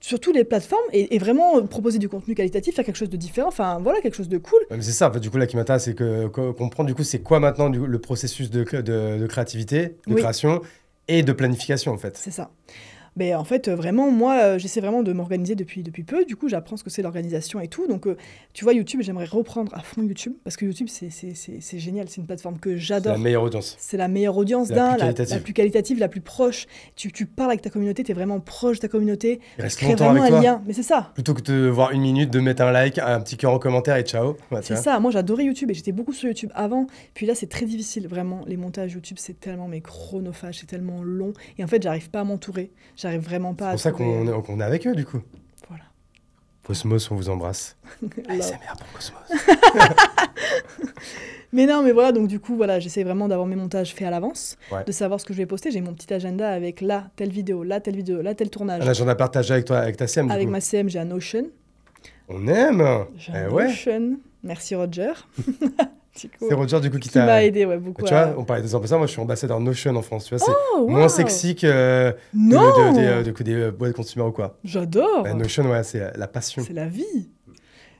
sur toutes les plateformes et vraiment proposer du contenu qualitatif, faire quelque chose de différent, enfin voilà, quelque chose de cool. Ouais, mais c'est ça, en fait, du coup, là, qui m'intéresse, c'est comprendre, du coup, c'est quoi maintenant le processus de créativité, de Oui. création et de planification, en fait. C'est ça. Mais en fait, vraiment, moi, j'essaie vraiment de m'organiser depuis peu. Du coup, j'apprends ce que c'est l'organisation et tout. Donc, tu vois, YouTube, j'aimerais reprendre à fond YouTube. Parce que YouTube, c'est génial. C'est une plateforme que C'est j'adore. la meilleure audience. C'est la meilleure audience C'est la d'un, plus qualitative. la plus qualitative, la plus proche. Tu parles avec ta communauté, tu es vraiment proche de ta communauté. Il reste Tu crées longtemps vraiment avec un toi. lien. Mais c'est ça. Plutôt que de voir une minute, de mettre un like, un petit cœur en commentaire et ciao. Ouais, tu C'est vois. ça. Moi, j'adorais YouTube et j'étais beaucoup sur YouTube avant. Puis là, c'est très difficile, vraiment. Les montages YouTube, c'est tellement chronophage, c'est tellement long. Et en fait, j'arrive pas à m'entourer. J'arrive vraiment pas C'est à pour ça trouver- qu'on est avec eux, du coup. Voilà. Cosmos, on vous embrasse. Love. ASMR pour Cosmos. Mais non, mais voilà, donc du coup, voilà, j'essaie vraiment d'avoir mes montages faits à l'avance, Ouais. de savoir ce que je vais poster. J'ai mon petit agenda avec là, telle vidéo, là, telle vidéo, là, tel tournage. Un agenda partagé avec toi, avec ta CM, du Avec coup. ma CM, j'ai un Notion. On aime. J'ai Eh un ouais. Notion. Merci Roger. Du coup, C'est Roger, du coup, qui qui m'a t'a... aidé, ouais, beaucoup. Tu vois, on parlait des ambassadeurs, moi je suis ambassadeur Notion en France, tu vois, c'est Oh, moins wow. sexy que Non des boîtes de consumer ou quoi. J'adore. Bah, Notion, ouais, c'est la passion. C'est la vie.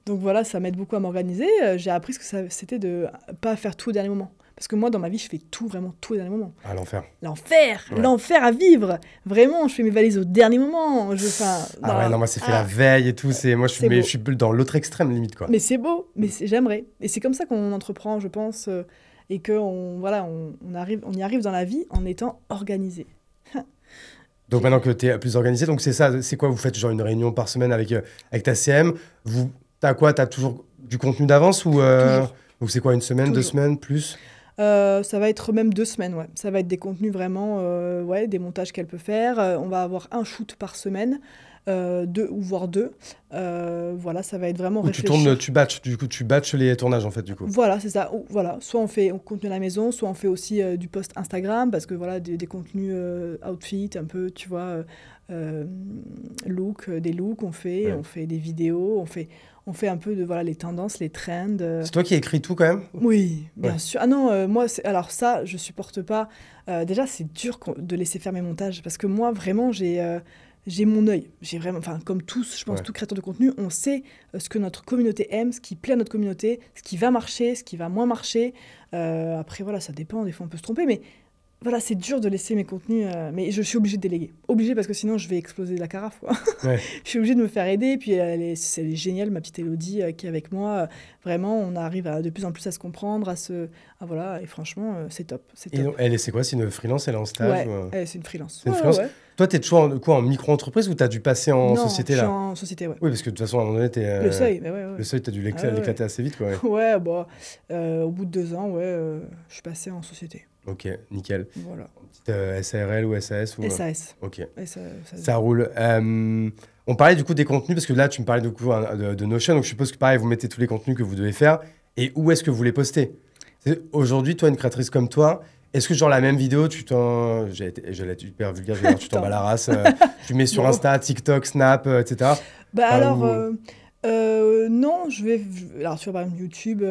Donc voilà, ça m'aide beaucoup à m'organiser. J'ai appris ce que c'était de pas faire tout au dernier moment. Parce que moi, dans ma vie, je fais tout, vraiment tout au dernier moment. Ah, l'enfer. L'enfer, Ouais. l'enfer à vivre. Vraiment, je fais mes valises au dernier moment. Ah ouais, non, moi c'est fait la veille et tout, moi C'est je beau. suis dans l'autre extrême limite, quoi. Mais c'est beau, mais j'aimerais. Et c'est comme ça qu'on entreprend, je pense, et qu'on on y arrive dans la vie en étant organisé. Donc maintenant que tu es plus organisé, donc c'est ça, c'est quoi, vous faites genre une réunion par semaine avec ta CM, t'as quoi, t'as toujours du contenu d'avance ou Toujours. ou c'est quoi, une semaine, 2 Toujours. semaines, plus? Ça va être même 2 semaines, ouais. Ça va être des contenus vraiment, ouais, des montages qu'elle peut faire. On va avoir un shoot par semaine, 2 ou voire 2. Voilà, ça va être vraiment Ou tu réfléchir. tournes, tu batches, du coup tu batches les tournages en fait, du coup. Voilà, c'est ça. Voilà, soit on fait contenu à la maison, soit on fait aussi du post Instagram, parce que voilà, des contenus outfit, un peu, tu vois, des looks, on Ouais. fait des vidéos, on fait un peu de voilà les tendances, les trends. C'est toi qui écris tout quand même? Oui, bien Ouais. sûr. Ah non, moi, alors ça, je supporte pas. Déjà, c'est dur de laisser faire mes montages, parce que moi, vraiment, j'ai mon œil. J'ai vraiment, enfin, comme tous, je pense, Ouais. tout créateur de contenu, on sait ce que notre communauté aime, ce qui plaît à notre communauté, ce qui va marcher, ce qui va moins marcher. Après, voilà, ça dépend, des fois on peut se tromper, mais voilà, c'est dur de laisser mes contenus, mais je suis obligée de déléguer. Obligée parce que sinon je vais exploser la carafe, quoi. Ouais. Je suis obligée de me faire aider, puis elle est géniale, ma petite Élodie qui est avec moi. Vraiment, on arrive de plus en plus à se comprendre, voilà, et franchement, c'est top. C'est Et top. donc, c'est quoi, c'est une freelance, elle est en stage Ouais, ou, c'est une freelance. C'est une Ouais, freelance. ouais. Toi, t'es toujours en micro-entreprise ou t'as dû passer en Non, société je là? suis en société, ouais. Oui, parce que de toute façon, à un moment donné, Le seuil, mais ouais, ouais. Le seuil, t'as dû Ah ouais, l'éclater assez vite, quoi. Ouais. Ouais, bah, au bout de 2 ans, ouais, je suis passée en société. Ok, nickel. Voilà. Petite SARL ou SAS ou, SAS. Ok, Ça- ça roule. On parlait du coup des contenus, parce que là, tu me parlais du coup de Notion, donc je suppose que pareil, vous mettez tous les contenus que vous devez faire. Et où est-ce que vous les postez? Aujourd'hui, toi, une créatrice comme toi, Est-ce que genre la même vidéo, j'allais être hyper vulgaire, tu t'en bats la race, tu mets sur Bon. Insta, TikTok, Snap, etc. Bah Ah, alors, ou- non, alors sur par exemple YouTube,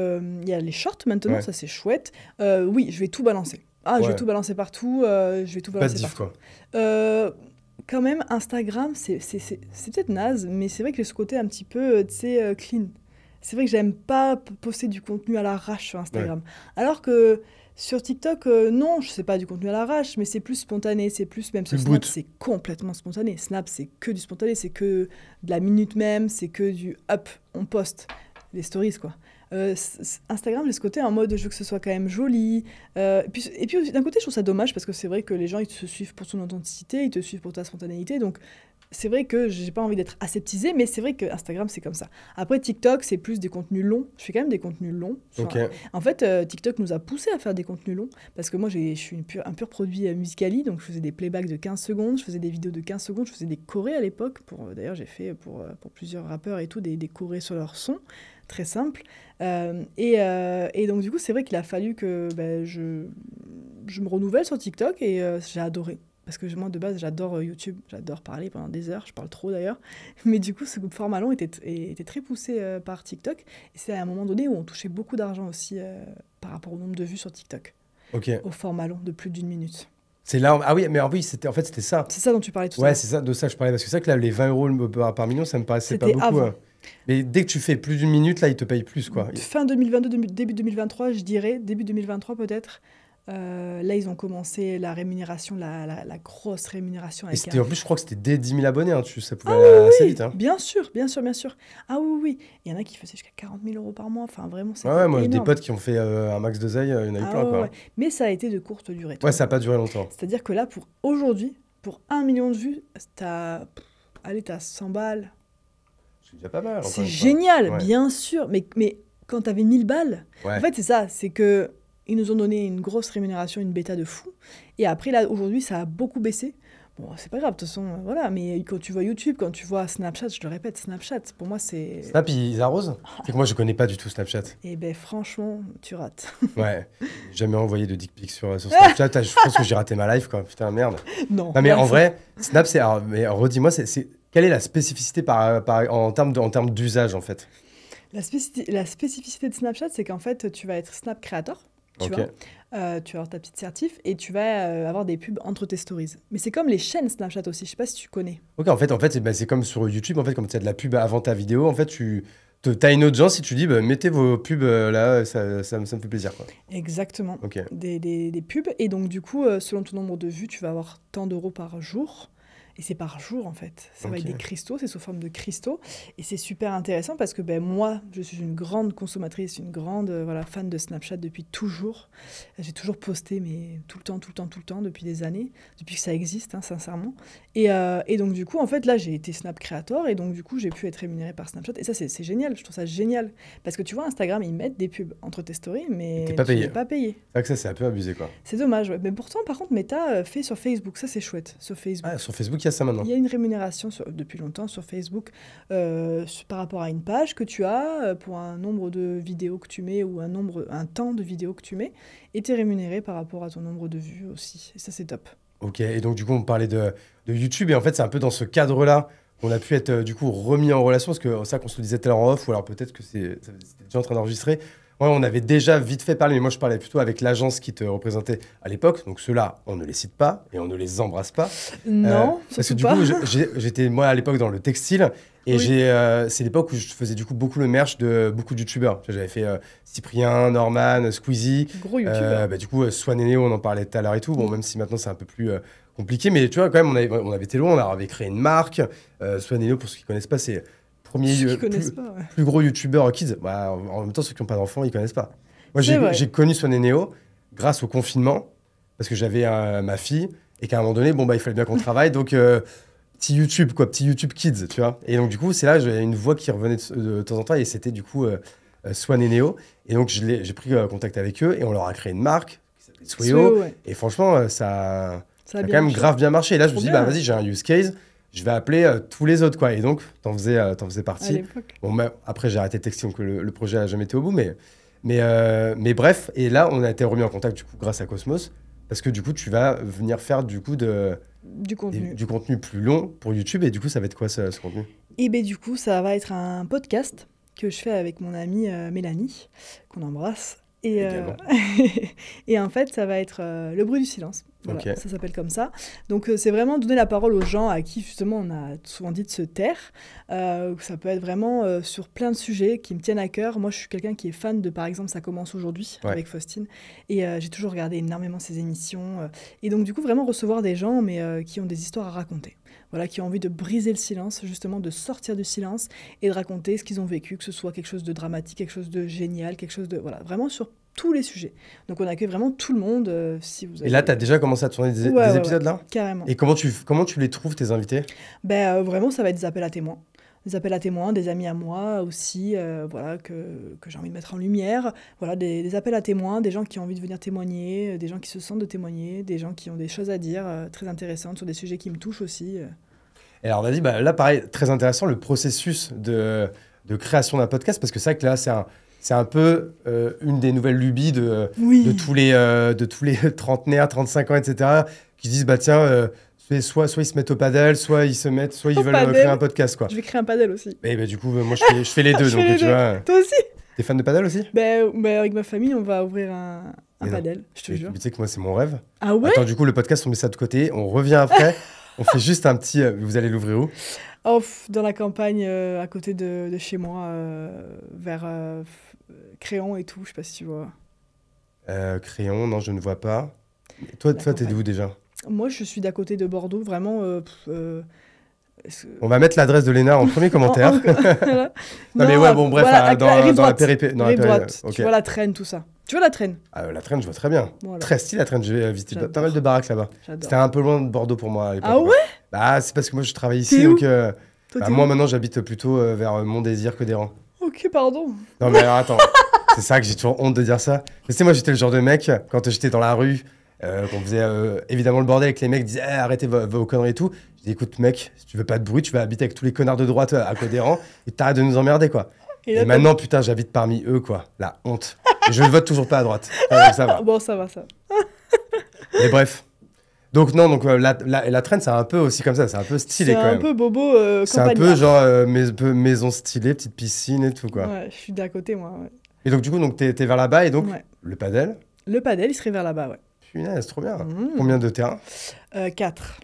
il y a les shorts maintenant, Ouais. ça c'est chouette. Oui, je vais tout balancer. Ah, je vais Ouais. tout balancer partout, je vais tout Pas de balancer diff, partout. quoi. Quand même, Instagram, c'est peut-être naze, mais c'est vrai que ce côté un petit peu, tu sais, clean. C'est vrai que j'aime pas poster du contenu à l'arrache sur Instagram. Alors que sur TikTok, non, je sais pas du contenu à l'arrache, mais c'est plus spontané, c'est plus, même sur Plus Snap, brut. c'est complètement spontané. Snap, c'est que du spontané, c'est que de la minute même, c'est que du up, on poste, les stories, quoi. Instagram, j'ai ce côté en mode je veux que ce soit quand même joli. Et puis d'un côté, je trouve ça dommage parce que c'est vrai que les gens ils te suivent pour ton authenticité, ils te suivent pour ta spontanéité. Donc c'est vrai que j'ai pas envie d'être aseptisée, mais c'est vrai que Instagram c'est comme ça. Après TikTok, c'est plus des contenus longs. Je fais quand même des contenus longs. Ok. En fait, TikTok nous a poussé à faire des contenus longs parce que moi je suis un pur produit Musical.ly, donc je faisais des playbacks de 15 secondes, je faisais des vidéos de 15 secondes, je faisais des chorés à l'époque. D'ailleurs, j'ai fait pour plusieurs rappeurs et tout des chorés sur leur son. Très simple. Et donc, du coup, c'est vrai qu'il a fallu que je me renouvelle sur TikTok et j'ai adoré. Parce que moi, de base, j'adore YouTube. J'adore parler pendant des heures. Je parle trop d'ailleurs. Mais du coup, ce format long était très poussé par TikTok. Et c'est à un moment donné où on touchait beaucoup d'argent aussi par rapport au nombre de vues sur TikTok. Ok. Au format long de plus d'1 minute. C'est là. Ah oui, mais oui, c'était ça. C'est ça dont tu parlais tout à Ouais, l'heure. c'est ça, de ça que je parlais. Parce que c'est vrai que là, les 20 euros par million, ça me paraissait pas C'était beaucoup. avant. Hein. Mais dès que tu fais plus d'une minute, là, ils te payent plus, quoi. Fin 2022, début 2023, je dirais. Début 2023 peut-être. Là, ils ont commencé la rémunération, la grosse rémunération. Et Avec c'était, un... en plus, je crois que c'était dès 10 000 abonnés. Hein, ça pouvait aller assez vite. Hein. Bien sûr, bien sûr, bien sûr. Ah oui, oui. Il y en a qui faisaient jusqu'à 40 000 euros par mois. Enfin, vraiment, c'était Ouais, moi, des énorme. potes qui ont fait un max d'oseille, il y en a eu Ah plein, ouais, quoi. ouais. Mais ça a été de courte durée. Ouais, ça n'a pas duré longtemps. C'est-à-dire que là, pour aujourd'hui, pour 1 million de vues, allez, t'as 100 balles. C'est déjà pas mal. encore C'est une fois. génial, Ouais. bien sûr. Mais quand t'avais 1000 balles, Ouais. en fait, c'est ça. C'est que ils nous ont donné une grosse rémunération, une bêta de fou. Et après, là, aujourd'hui, ça a beaucoup baissé. Bon, c'est pas grave, de toute façon, voilà. Mais quand tu vois YouTube, quand tu vois Snapchat, je le répète, Snapchat, pour moi, c'est... Snap, ils arrosent. C'est que moi, je connais pas du tout Snapchat. Eh ben, franchement, tu rates. Ouais. J'ai jamais envoyé de dick pic sur Snapchat. Ah, je pense que j'ai raté ma life, quoi. Putain, merde. Non. Non, mais là, en ça- vrai, Snap, c'est. Mais redis-moi, quelle est la spécificité en termes d'usage, en fait? La spécificité de Snapchat, c'est qu'en fait, tu vas être Snap Creator, tu Ok. vois. Tu vas avoir ta petite certif et tu vas avoir des pubs entre tes stories. Mais c'est comme les chaînes Snapchat aussi, je sais pas si tu connais. Ok, en fait, c'est comme sur YouTube, en fait, comme tu as de la pub avant ta vidéo, en fait, t'as une audience si tu dis, mettez vos pubs là, ça me fait plaisir, quoi. Exactement. Ok. Des pubs. Et donc, du coup, selon ton nombre de vues, tu vas avoir tant d'euros par jour. Et c'est par jour, en fait. C'est avec Ok. des cristaux, c'est sous forme de cristaux. Et c'est super intéressant parce que moi, je suis une grande consommatrice, une grande fan de Snapchat depuis toujours. J'ai toujours posté, mais tout le temps, depuis des années, depuis que ça existe, hein, sincèrement. Et donc, du coup, en fait, là, j'ai été Snap Creator et donc, du coup, j'ai pu être rémunérée par Snapchat. Et ça, c'est génial. Je trouve ça génial. Parce que tu vois, Instagram, ils mettent des pubs entre tes stories, mais T'es pas tu payé. n'es pas payé. C'est vrai que ça, c'est un peu abusé, quoi. C'est dommage, ouais. Mais pourtant, par contre, Meta fait sur Facebook. Ça, c'est chouette, sur Facebook. Ah, sur Facebook, il y a ça maintenant. Il y a une rémunération depuis longtemps sur Facebook par rapport à une page que tu as pour un nombre de vidéos que tu mets ou un temps de vidéos que tu mets. Et tu es rémunéré par rapport à ton nombre de vues aussi. Et ça, c'est top. Ok, et donc, du coup, on parlait de YouTube, et en fait, c'est un peu dans ce cadre-là qu'on a pu être, du coup, remis en relation, parce que ça qu'on se le disait tout à l'heure en off, ou alors peut-être que c'était déjà en train d'enregistrer. Ouais, on avait déjà vite fait parler, mais moi je parlais plutôt avec l'agence qui te représentait à l'époque. Donc ceux-là, on ne les cite pas et on ne les embrasse pas. Non, parce que surtout du pas. coup, j'étais moi à l'époque dans le textile et Oui. c'est l'époque où je faisais du coup beaucoup le merch de beaucoup de youtubeurs. J'avais fait Cyprien, Norman, Squeezie. Gros youtubeur. Du coup, Swan et Neo, on en parlait tout à l'heure et tout. Bon, même si maintenant c'est un peu plus compliqué, mais tu vois, quand même, on avait été loin, on avait créé une marque. Swan et Neo, pour ceux qui ne connaissent pas, c'est premier Ceux qui connaissent pas, ouais. plus gros youtubeur kids. Bah, en même temps, ceux qui n'ont pas d'enfants, ils connaissent pas. Moi, C'est vrai. j'ai connu Swan et Neo grâce au confinement, parce que j'avais ma fille, et qu'à un moment donné, il fallait bien qu'on travaille, donc petit YouTube, quoi, petit YouTube Kids, tu vois. Et donc, du coup, c'est là, j'avais une voix qui revenait de temps en temps, et c'était du coup Swan et Neo. Et donc, j'ai pris contact avec eux, et on leur a créé une marque qui s'appelle Swayo. Ouais. Et franchement, ça a Ça a quand bien même marché. grave bien marché. Et là, je me Trop suis dit, bien. vas-y, j'ai un use case, je vais appeler tous les autres, quoi. Et donc, t'en faisais À partie. l'époque. Bon, après, j'ai arrêté de texter, donc le projet n'a jamais été au bout, mais bref. Et là, on a été remis en contact, du coup, grâce à Cosmos. parce que du coup, tu vas venir faire du coup Du contenu. du contenu plus long pour YouTube. Et du coup, ça va être quoi ce contenu? Et ben du coup, ça va être un podcast que je fais avec mon amie Mélanie, qu'on embrasse. Également. Et en fait, ça va être le bruit du silence. Voilà, Ok. ça s'appelle comme ça. Donc, c'est vraiment donner la parole aux gens à qui, justement, on a souvent dit de se taire. Ça peut être vraiment sur plein de sujets qui me tiennent à cœur. Moi, je suis quelqu'un qui est fan de, par exemple, Ça commence aujourd'hui Ouais. avec Faustine. Et j'ai toujours regardé énormément ses émissions. Et donc, du coup, vraiment recevoir des gens, mais qui ont des histoires à raconter. Voilà, qui ont envie de briser le silence, justement, de sortir du silence et de raconter ce qu'ils ont vécu, que ce soit quelque chose de dramatique, quelque chose de génial, quelque chose de... Voilà, vraiment sur tous les sujets. Donc on accueille vraiment tout le monde, si vous avez... Et là, tu as déjà commencé à tourner des Ouais, épisodes là? carrément. Et comment tu les trouves, tes invités? Vraiment, ça va être des appels à témoins. Des appels à témoins, des amis à moi aussi, voilà, que j'ai envie de mettre en lumière. Voilà, des appels à témoins, des gens qui ont envie de venir témoigner, des gens qui se sentent de témoigner, des gens qui ont des choses à dire très intéressantes sur des sujets qui me touchent aussi. Et alors, vas-y, là, pareil, très intéressant, le processus de création d'un podcast, parce que c'est vrai que là, c'est un peu une des nouvelles lubies de tous les trentenaires, 35 ans, etc., qui disent, bah tiens, soit ils se mettent au paddle, soit ils veulent paddle. créer un podcast, quoi. Je vais créer un paddle aussi. Et bah, du coup, moi, je fais les deux, Je donc fais les tu deux. vois. Toi aussi? T'es fan de paddle aussi? Avec ma famille, on va ouvrir un Et non. paddle, je te jure. Tu sais que moi, c'est mon rêve. Ah ouais? Attends, du coup, le podcast, on met ça de côté, on revient après, on fait juste un petit... vous allez l'ouvrir où? Dans la campagne, à côté de chez moi, vers Créon et tout, je sais pas si tu vois. Crayon, non, je ne vois pas. Et toi, t'es campagne. d'où déjà? Moi, je suis d'à côté de Bordeaux, vraiment. On va mettre l'adresse de Léna en premier commentaire. Voilà. Non, mais ouais, bon, bref, dans la droite. péripétie. Rive droite. Ok. Tu vois la traîne, tout ça. Tu vois la traîne? La traîne, je vois très bien. Voilà. Très stylé, la traîne. J'ai visité J'adore. pas mal de baraques là-bas. J'adore. C'était un peu loin de Bordeaux pour moi à l'époque. Ah ouais? Bah, c'est parce que moi, je travaille ici. T'es Donc, Toi, t'es moi, où? maintenant, j'habite plutôt vers Montdésir, Codéran. Ok, pardon. Non, mais alors, attends. C'est ça que j'ai toujours honte de dire ça. Mais tu sais, moi, j'étais le genre de mec, quand j'étais dans la rue, qu'on faisait évidemment le bordel avec les mecs, disaient arrêtez vos conneries et tout. Je dis écoute, mec, si tu veux pas de bruit, tu vas habiter avec tous les connards de droite à Codéran et t'arrêtes de nous emmerder, quoi. là, Et maintenant, putain, j'habite parmi eux, quoi. La honte. Et je ne vote toujours pas à droite. Donc, ça va. Bon, ça va, ça. Mais bref. Donc, non, la traîne, c'est un peu aussi comme ça. C'est un peu stylé, C'est quand un même. peu bobo C'est un peu campagnard. genre maison stylée, petite piscine et tout, quoi. Ouais, je suis d'à côté, moi. Ouais. Et donc, du coup, t'es vers là-bas et donc, Ouais. le padel. Le padel, il serait vers là-bas, ouais. Punaise, trop bien. Mmh. Combien de terrains? 4.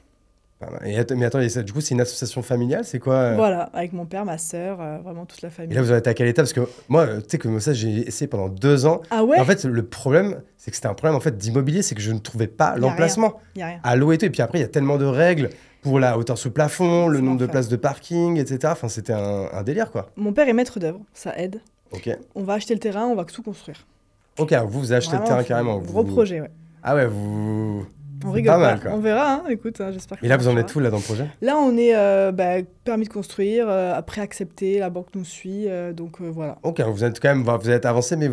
Pas mal. Mais attends, du coup, c'est une association familiale, c'est quoi? Voilà, avec mon père, ma sœur, vraiment toute la famille. Et là, vous en êtes à quelle étape? Parce que moi, tu sais que ça, j'ai essayé pendant 2 ans. Ah ouais? Et en fait, le problème, c'est que c'était un problème en fait, d'immobilier, c'est que je ne trouvais pas l'emplacement Y a rien. à l'eau et tout. Et puis après, il y a tellement de règles pour la hauteur sous plafond, le C'est nombre de l'enfer. places de parking, etc. Enfin, c'était un délire, quoi. Mon père est maître d'œuvre, ça aide. Ok. On va acheter le terrain, on va tout construire. Ok, alors vous achetez le Vraiment, terrain c'est carrément. un gros projet, ouais. Ah ouais, vous... On C'est rigole pas pas. mal, quoi. On verra, hein, écoute, j'espère que Et là, ça vous en marchera. êtes où, là, dans le projet? Là, on est permis de construire, après accepté, la banque nous suit, donc voilà. Ok, vous êtes quand même... Vous êtes avancé, mais il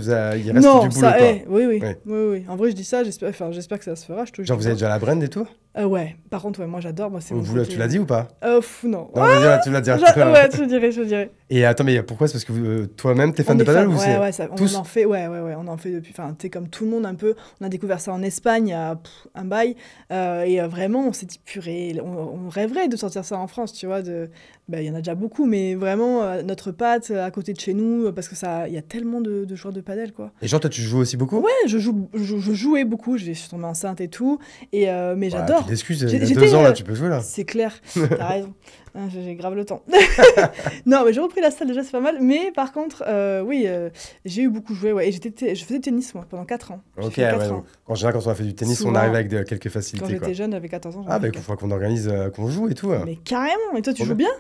reste Non, du boulot, ça quoi. est, oui. Ouais. En vrai, je dis ça, j'espère que ça se fera, je te Genre, jure. vous avez déjà la brand et tout? Ouais, par contre, ouais, moi j'adore, moi c'est mon Tu côté, l'as dit ou pas? Non. Non, vas-y, tu l'as dit. Ouais, je dirais. Et attends, mais pourquoi? C'est parce que toi-même, t'es fan On de est paddle fan, ou c'est... ouais, ça, tous on en fait, ouais, on en fait depuis, enfin, tu sais, comme tout le monde un peu, on a découvert ça en Espagne, il y a un bail, et vraiment, on s'est dit, purée, on rêverait de sortir ça en France, tu vois, il y en a déjà beaucoup, mais vraiment, notre patte, à côté de chez nous, parce que il y a tellement de joueurs de padel, quoi. Et genre, toi, tu joues aussi beaucoup? Ouais, je jouais beaucoup, je suis tombée enceinte et tout, mais Ouais, j'adore. puis d'excuses, il y a J'étais, 2 ans, là, tu peux jouer, là. C'est clair, t'as raison. Hein, j'ai grave le temps. Non, mais j'ai repris la salle déjà, c'est pas mal. Mais par contre, oui, j'ai eu beaucoup joué. Ouais, et je faisais du tennis, moi, pendant 4 ans. J'ai Ok, fait 4 ouais, ans. donc, en général, quand on a fait du tennis, Souvent, on arrive avec quelques Quand facilités, quoi. j'étais jeune, j'avais 14 ans. j'en Ah, bah, avais il faudra qu'on organise, qu'on joue et tout. Mais carrément. Et toi, tu Trop joues bien?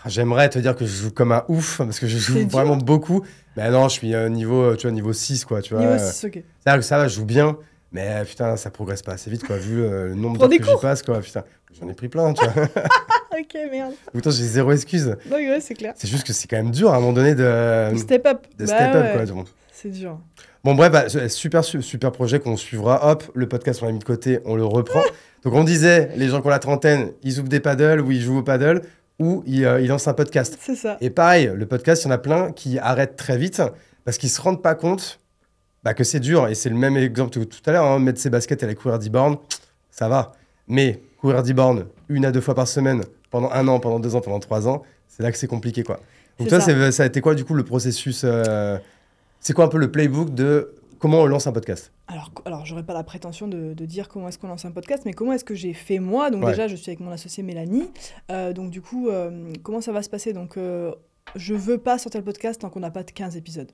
Ah, j'aimerais te dire que je joue comme un ouf, parce que je joue C'est dur. vraiment beaucoup. Mais non, je suis niveau 6, quoi, tu vois. Niveau 6, ok. C'est-à-dire que ça va, je joue bien, mais putain, ça progresse pas assez vite, quoi, vu le nombre Prends d'heures des que j'y cours. passe, quoi, putain. J'en ai pris plein, tu vois. Ok, merde. Pourtant, j'ai zéro excuse. Donc, ouais, c'est clair. C'est juste que c'est quand même dur, à un moment donné, de Step up. step Bah up, ouais, quoi. Donc. c'est dur. Bon, bref, super projet qu'on suivra. Hop, le podcast, on l'a mis de côté, on le reprend. Donc, on disait, les gens qui ont la trentaine, ils ouvrent des paddles ou ils jouent au paddle ou ils lancent un podcast. C'est ça. Et pareil, le podcast, il y en a plein qui arrêtent très vite parce qu'ils se rendent pas compte bah, que c'est dur. Et c'est le même exemple que tout à l'heure, hein, mettre ses baskets et aller courir 10 bornes, ça va. Mais courir 10 bornes 1 à 2 fois par semaine, pendant 1 an, pendant 2 ans, pendant 3 ans, c'est là que c'est compliqué, quoi. Donc toi, ça a été quoi, du coup, le processus c'est quoi un peu le playbook de comment on lance un podcast? Alors j'aurais pas la prétention de dire comment est-ce qu'on lance un podcast, mais comment est-ce que j'ai fait moi. Donc déjà, je suis avec mon associée Mélanie. Donc du coup, comment ça va se passer? Donc je veux pas sortir le podcast tant qu'on n'a pas de 15 épisodes.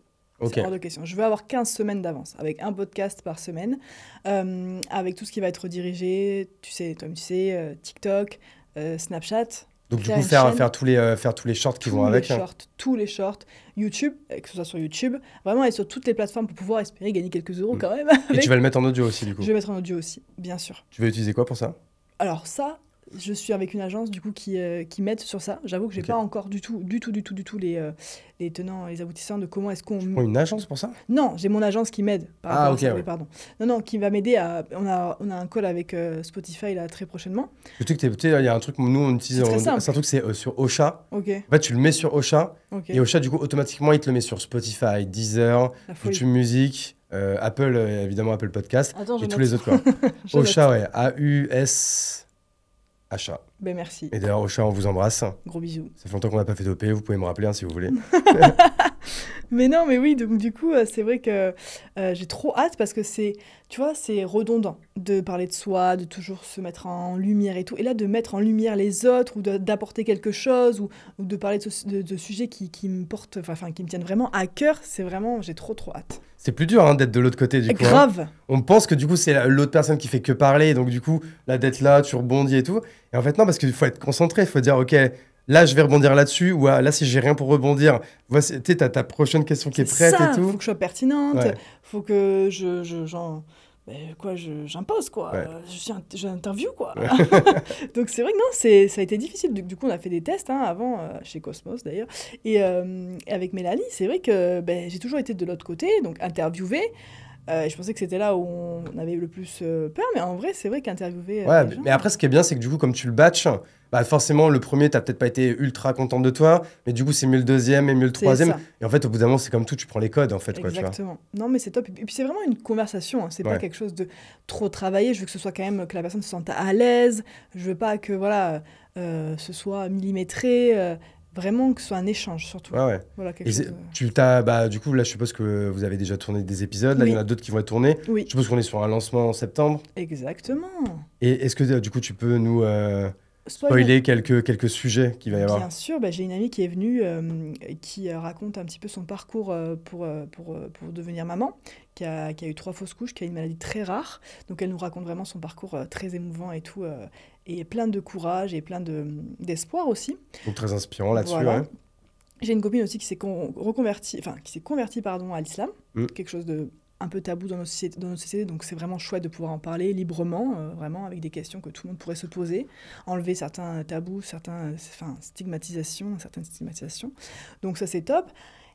C'est hors de question. Je veux avoir 15 semaines d'avance, avec un podcast par semaine, avec tout ce qui va être redirigé, tu sais, TikTok, Snapchat. Donc du coup, faire tous les shorts qui vont avec. Tous les shorts, YouTube, que ce soit sur YouTube, vraiment et sur toutes les plateformes pour pouvoir espérer gagner quelques euros quand même. Et tu vas le mettre en audio aussi, du coup? Je vais mettre en audio aussi, bien sûr. Tu vas utiliser quoi pour ça? Alors ça, je suis avec une agence du coup qui m'aide sur ça. J'avoue que j'ai pas encore du tout les tenants, les aboutissants de comment est-ce qu'on... Tu prends une agence pour ça? Non, j'ai mon agence qui m'aide. Pardon. Non, qui va m'aider à... On a un call avec Spotify là très prochainement. Le truc, il y a un truc, nous on utilise... C'est un truc, c'est sur Ocha. Ok. En fait, tu le mets sur Ocha. Et Ocha, du coup, automatiquement, il te le met sur Spotify, Deezer, YouTube Music, Apple, évidemment Apple Podcast. Attends, et tous les autres, quoi. Ocha, ouais. A-U-S... Achat. Ben merci. Et d'ailleurs, Ocha, on vous embrasse. Gros bisous. Ça fait longtemps qu'on n'a pas fait d'OP, vous pouvez me rappeler si vous voulez. Mais non, mais oui, donc du coup, c'est vrai que j'ai trop hâte parce que c'est redondant de parler de soi, de toujours se mettre en lumière et tout. Et là, de mettre en lumière les autres ou d'apporter quelque chose ou de parler de sujets qui me portent, enfin, qui me tiennent vraiment à cœur, c'est vraiment, j'ai trop hâte. C'est plus dur d'être de l'autre côté, du coup. Grave. Hein. On pense que du coup, c'est l'autre personne qui fait que parler. Donc du coup, là, d'être là, tu rebondis et tout. Et en fait, non, parce qu'il faut être concentré. Il faut dire, OK, là, je vais rebondir là-dessus. Ou là, si j'ai rien pour rebondir, tu sais, t'as ta prochaine question qui est prête et tout. Il faut que je sois pertinente. Il faut que j'impose, quoi. Ouais. J'interview, quoi. Donc c'est vrai que non, ça a été difficile. Du coup, on a fait des tests avant, chez Cosmos d'ailleurs. Et avec Mélanie, c'est vrai que j'ai toujours été de l'autre côté, donc interviewer. Je pensais que c'était là où on avait le plus peur, mais en vrai, c'est vrai qu'interviewer... Ouais, mais après, ce qui est bien, c'est que du coup, comme tu le batches, forcément, le premier, t'as peut-être pas été ultra contente de toi, mais du coup, c'est mieux le deuxième et mieux le troisième. Et en fait, au bout d'un moment, c'est comme tout, tu prends les codes, en fait. Exactement. Quoi, tu vois. Non, mais c'est top. Et puis, c'est vraiment une conversation. Hein. C'est pas quelque chose de trop travaillé. Je veux que ce soit quand même que la personne se sente à l'aise. Je veux pas que, ce soit millimétré. Vraiment que ce soit un échange, surtout. Ouais. Voilà, du coup, là, je suppose que vous avez déjà tourné des épisodes. Là, il y en a d'autres qui vont être tournés. Oui. Je suppose qu'on est sur un lancement en septembre. Exactement. Et est-ce que, du coup, tu peux nous spoiler quelques sujets qu'il va y avoir? Bien sûr. J'ai une amie qui est venue, qui raconte un petit peu son parcours pour devenir maman, qui a eu 3 fausses couches, qui a une maladie très rare. Donc, elle nous raconte vraiment son parcours très émouvant et tout. Et plein de courage et plein d'espoir aussi. Donc très inspirant là-dessus. Voilà. Ouais. J'ai une copine aussi qui s'est convertie à l'islam, quelque chose de un peu tabou dans notre société, donc c'est vraiment chouette de pouvoir en parler librement, vraiment avec des questions que tout le monde pourrait se poser, enlever certains tabous, certaines stigmatisations. Donc ça c'est top.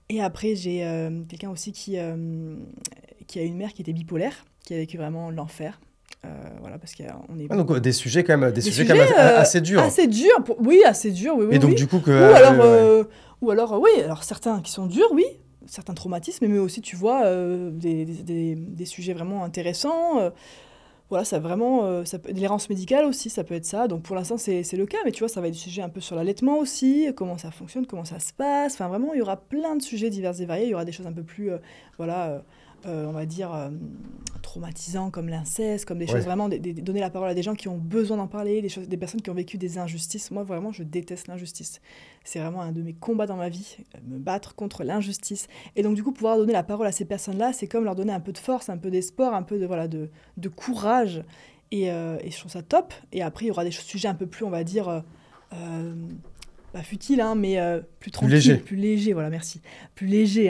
Et après j'ai quelqu'un aussi qui a une mère qui était bipolaire, qui a vécu vraiment l'enfer. Parce qu'on est... donc des sujets quand même, assez durs. Assez durs, oui. Et donc du coup Ou alors certains qui sont durs, oui, certains traumatismes, mais aussi tu vois des sujets vraiment intéressants. Ça vraiment, l'errance médicale aussi, ça peut être ça. Donc pour l'instant c'est le cas, mais tu vois ça va être des sujets un peu sur l'allaitement aussi, comment ça fonctionne, comment ça se passe. Enfin vraiment il y aura plein de sujets divers et variés. Il y aura des choses un peu plus on va dire, traumatisants comme l'inceste, comme des choses vraiment, donner la parole à des gens qui ont besoin d'en parler, des personnes qui ont vécu des injustices. Moi, vraiment, je déteste l'injustice. C'est vraiment un de mes combats dans ma vie, me battre contre l'injustice. Et donc, du coup, pouvoir donner la parole à ces personnes-là, c'est comme leur donner un peu de force, un peu d'espoir, un peu de courage. Et je trouve ça top. Et après, il y aura des sujets un peu plus, on va dire... futile, mais plus tranquille, plus léger, voilà, merci. Plus léger,